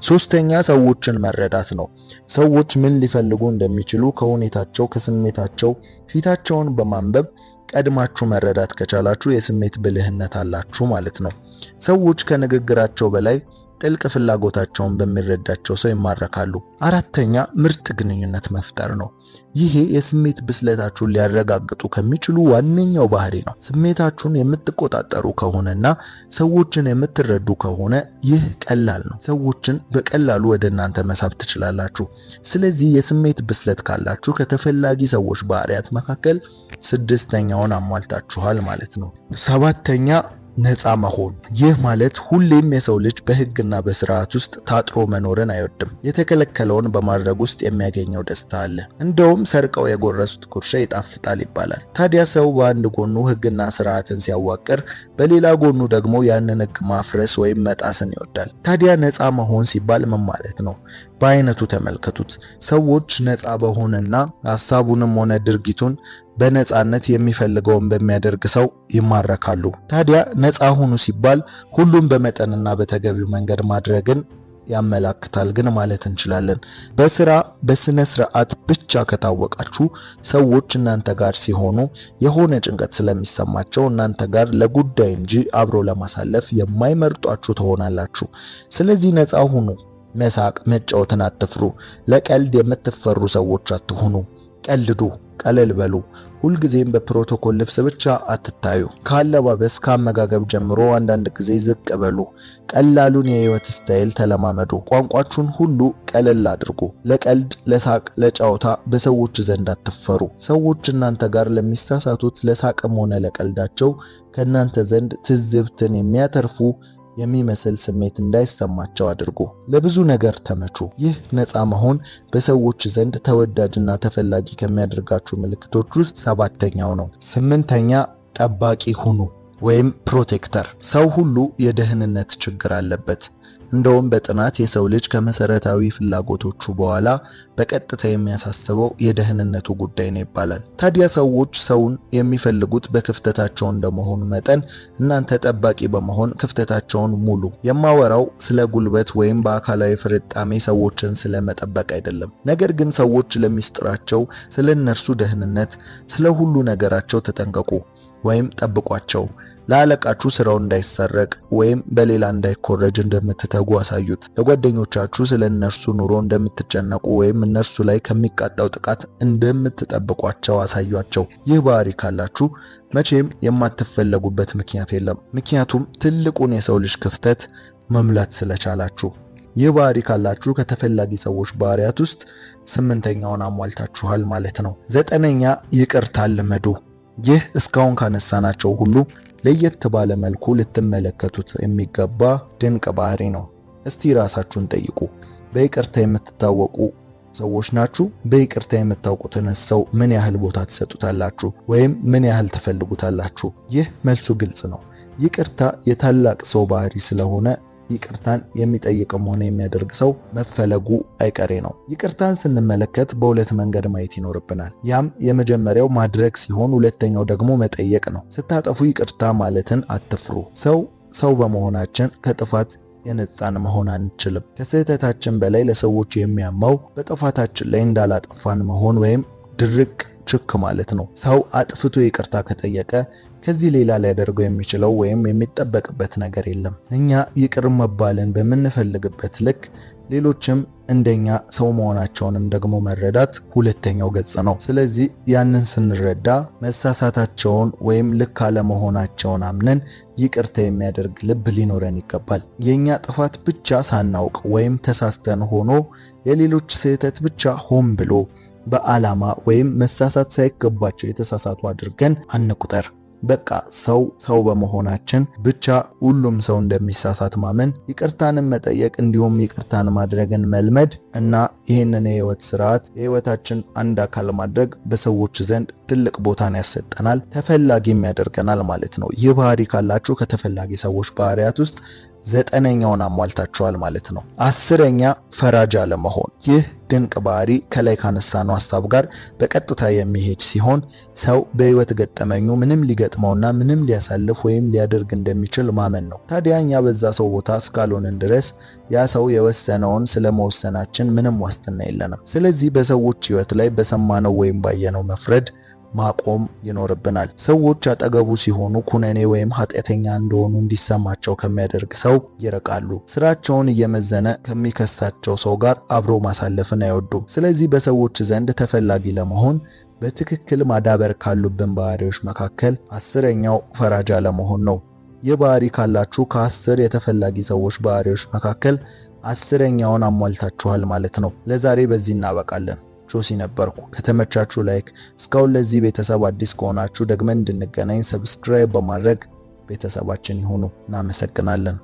[SPEAKER 1] ሶስተኛ ሰዎችን መረዳት ነው። ሰዎች ምን ሊፈልጉ እንደሚችሉ ከሁኔታቸው፣ ከስሜታቸው፣ ፊታቸውን በማንበብ ቀድማችሁ መረዳት ከቻላችሁ የስሜት ብልህነት አላችሁ ማለት ነው። ሰዎች ከንግግራቸው በላይ ጥልቅ ፍላጎታቸውን በሚረዳቸው ሰው ይማረካሉ። አራተኛ ምርጥ ግንኙነት መፍጠር ነው። ይሄ የስሜት ብስለታችሁን ሊያረጋግጡ ከሚችሉ ዋነኛው ባህሪ ነው። ስሜታችሁን የምትቆጣጠሩ ከሆነና ሰዎችን የምትረዱ ከሆነ ይህ ቀላል ነው። ሰዎችን በቀላሉ ወደ እናንተ መሳብ ትችላላችሁ። ስለዚህ የስሜት ብስለት ካላችሁ ከተፈላጊ ሰዎች ባህሪያት መካከል 6ኛውን አሟልታችኋል ማለት ነው። 7ኛ ነፃ መሆን። ይህ ማለት ሁሌም የሰው ልጅ በሕግና በስርዓት ውስጥ ታጥሮ መኖርን አይወድም። የተከለከለውን በማድረግ ውስጥ የሚያገኘው ደስታ አለ። እንደውም ሰርቀው የጎረሱት ጉርሻ ይጣፍጣል ይባላል። ታዲያ ሰው በአንድ ጎኑ ሕግና ስርዓትን ሲያዋቅር፣ በሌላ ጎኑ ደግሞ ያንን ሕግ ማፍረስ ወይም መጣስን ይወዳል። ታዲያ ነፃ መሆን ሲባል ምን ማለት ነው? በአይነቱ ተመልከቱት። ሰዎች ነፃ በሆነና ሐሳቡንም ሆነ ድርጊቱን በነፃነት የሚፈልገውን በሚያደርግ ሰው ይማረካሉ። ታዲያ ነፃ ሁኑ ሲባል ሁሉም በመጠንና በተገቢው መንገድ ማድረግን ያመላክታል ግን ማለት እንችላለን። በስራ በስነ ስርዓት ብቻ ከታወቃችሁ ሰዎች እናንተ ጋር ሲሆኑ የሆነ ጭንቀት ስለሚሰማቸው እናንተ ጋር ለጉዳይ እንጂ አብሮ ለማሳለፍ የማይመርጧችሁ ትሆናላችሁ። ስለዚህ ነፃ ሁኑ። መሳቅ መጫወትን አትፍሩ። ለቀልድ የምትፈሩ ሰዎች አትሁኑ። ቀልዱ፣ ቀለል በሉ። ሁልጊዜም በፕሮቶኮል ልብስ ብቻ አትታዩ። ከአለባበስ ከአመጋገብ ጀምሮ አንዳንድ ጊዜ ዝቅ በሉ። ቀላሉን የህይወት ስታይል ተለማመዱ። ቋንቋችሁን ሁሉ ቀለል አድርጉ። ለቀልድ፣ ለሳቅ፣ ለጨዋታ በሰዎች ዘንድ አትፈሩ። ሰዎች እናንተ ጋር ለሚሳሳቱት ለሳቅም ሆነ ለቀልዳቸው ከእናንተ ዘንድ ትዝብትን የሚያተርፉ የሚመስል ስሜት እንዳይሰማቸው አድርጉ። ለብዙ ነገር ተመቹ። ይህ ነፃ መሆን በሰዎች ዘንድ ተወዳጅና ተፈላጊ ከሚያደርጋችሁ ምልክቶች ውስጥ 7ኛው ነው። 8ኛ ጠባቂ ሁኑ ወይም ፕሮቴክተር። ሰው ሁሉ የደህንነት ችግር አለበት። እንደውም በጥናት የሰው ልጅ ከመሰረታዊ ፍላጎቶቹ በኋላ በቀጥታ የሚያሳስበው የደህንነቱ ጉዳይ ነው ይባላል። ታዲያ ሰዎች ሰውን የሚፈልጉት በክፍተታቸው እንደመሆኑ መጠን እናንተ ጠባቂ በመሆን ክፍተታቸውን ሙሉ። የማወራው ስለ ጉልበት ወይም በአካላዊ ፍርጣሜ ሰዎችን ስለመጠበቅ አይደለም። ነገር ግን ሰዎች ለሚስጥራቸው፣ ስለ እነርሱ ደህንነት፣ ስለ ሁሉ ነገራቸው ተጠንቀቁ ወይም ጠብቋቸው። ለአለቃችሁ ስራው እንዳይሰረቅ ወይም በሌላ እንዳይኮረጅ እንደምትተጉ አሳዩት። ለጓደኞቻችሁ ስለ እነርሱ ኑሮ እንደምትጨነቁ ወይም እነርሱ ላይ ከሚቃጣው ጥቃት እንደምትጠብቋቸው አሳዩአቸው። ይህ ባህሪ ካላችሁ መቼም የማትፈለጉበት ምክንያት የለም። ምክንያቱም ትልቁን የሰው ልጅ ክፍተት መሙላት ስለቻላችሁ። ይህ ባህሪ ካላችሁ ከተፈላጊ ሰዎች ባህሪያት ውስጥ 8ኛውን አሟልታችኋል ማለት ነው። 9ኛ ይቅርታ ልመዱ። ይህ እስካሁን ካነሳናቸው ሁሉ ለየት ባለ መልኩ ልትመለከቱት የሚገባ ድንቅ ባህሪ ነው። እስቲ ራሳችሁን ጠይቁ። በይቅርታ የምትታወቁ ሰዎች ናችሁ? በይቅርታ የምታውቁትን ሰው ምን ያህል ቦታ ትሰጡታላችሁ ወይም ምን ያህል ትፈልጉታላችሁ? ይህ መልሱ ግልጽ ነው። ይቅርታ የታላቅ ሰው ባህሪ ስለሆነ ይቅርታን የሚጠይቅም ሆነ የሚያደርግ ሰው መፈለጉ አይቀሬ ነው። ይቅርታን ስንመለከት በሁለት መንገድ ማየት ይኖርብናል። ያም የመጀመሪያው ማድረግ ሲሆን ሁለተኛው ደግሞ መጠየቅ ነው። ስታጠፉ ይቅርታ ማለትን አትፍሩ። ሰው በመሆናችን ከጥፋት የነጻን መሆን አንችልም። ከስህተታችን በላይ ለሰዎች የሚያማው በጥፋታችን ላይ እንዳላጠፋን መሆን ወይም ድርቅ ችክ ማለት ነው። ሰው አጥፍቶ ይቅርታ ከጠየቀ ከዚህ ሌላ ሊያደርገው የሚችለው ወይም የሚጠበቅበት ነገር የለም። እኛ ይቅር መባልን በምንፈልግበት ልክ ሌሎችም እንደኛ ሰው መሆናቸውንም ደግሞ መረዳት ሁለተኛው ገጽ ነው። ስለዚህ ያንን ስንረዳ መሳሳታቸውን ወይም ልክ አለመሆናቸውን አምነን ይቅርታ የሚያደርግ ልብ ሊኖረን ይገባል። የኛ ጥፋት ብቻ ሳናውቅ ወይም ተሳስተን ሆኖ የሌሎች ስህተት ብቻ ሆን ብሎ በዓላማ ወይም መሳሳት ሳይገባቸው የተሳሳቱ አድርገን አንቁጠር። በቃ ሰው በመሆናችን ብቻ ሁሉም ሰው እንደሚሳሳት ማመን፣ ይቅርታንም መጠየቅ እንዲሁም ይቅርታን ማድረግን መልመድ እና ይህንን የህይወት ስርዓት የህይወታችን አንድ አካል ማድረግ በሰዎች ዘንድ ትልቅ ቦታን ያሰጠናል፣ ተፈላጊም ያደርገናል ማለት ነው። ይህ ባህሪ ካላችሁ ከተፈላጊ ሰዎች ባህሪያት ውስጥ 9ኛውን አሟልታችኋል ማለት ነው። 10ኛ ፈራጅ አለመሆን። ይህ ድንቅ ባህሪ ከላይ ካነሳነው ሐሳብ ጋር በቀጥታ የሚሄድ ሲሆን ሰው በህይወት ገጠመኙ ምንም ሊገጥመውና ምንም ሊያሳልፍ ወይም ሊያደርግ እንደሚችል ማመን ነው። ታዲያ እኛ በዛ ሰው ቦታ እስካልሆንን ድረስ ያ ሰው የወሰነውን ስለመወሰናችን ምንም ዋስትና የለንም። ስለዚህ በሰዎች ህይወት ላይ በሰማነው ወይም ባየነው መፍረድ ማቆም ይኖርብናል። ሰዎች አጠገቡ ሲሆኑ ኩነኔ ወይም ኃጢአተኛ እንደሆኑ እንዲሰማቸው ከሚያደርግ ሰው ይርቃሉ። ስራቸውን እየመዘነ ከሚከሳቸው ሰው ጋር አብሮ ማሳለፍን አይወዱም። ስለዚህ በሰዎች ዘንድ ተፈላጊ ለመሆን በትክክል ማዳበር ካሉብን ባህሪዎች መካከል 10ኛው ፈራጅ አለመሆን ነው። ይህ ባህሪ ካላችሁ ከ10 የተፈላጊ ሰዎች ባህሪዎች መካከል 10ኛውን አሟልታችኋል ማለት ነው። ለዛሬ በዚህ እናበቃለን። ጆሲ ነበርኩ። ከተመቻችሁ ላይክ፣ እስካሁን ለዚህ ቤተሰብ አዲስ ከሆናችሁ ደግመን እንድንገናኝ ሰብስክራይብ በማድረግ ቤተሰባችን ይሁኑ። እናመሰግናለን።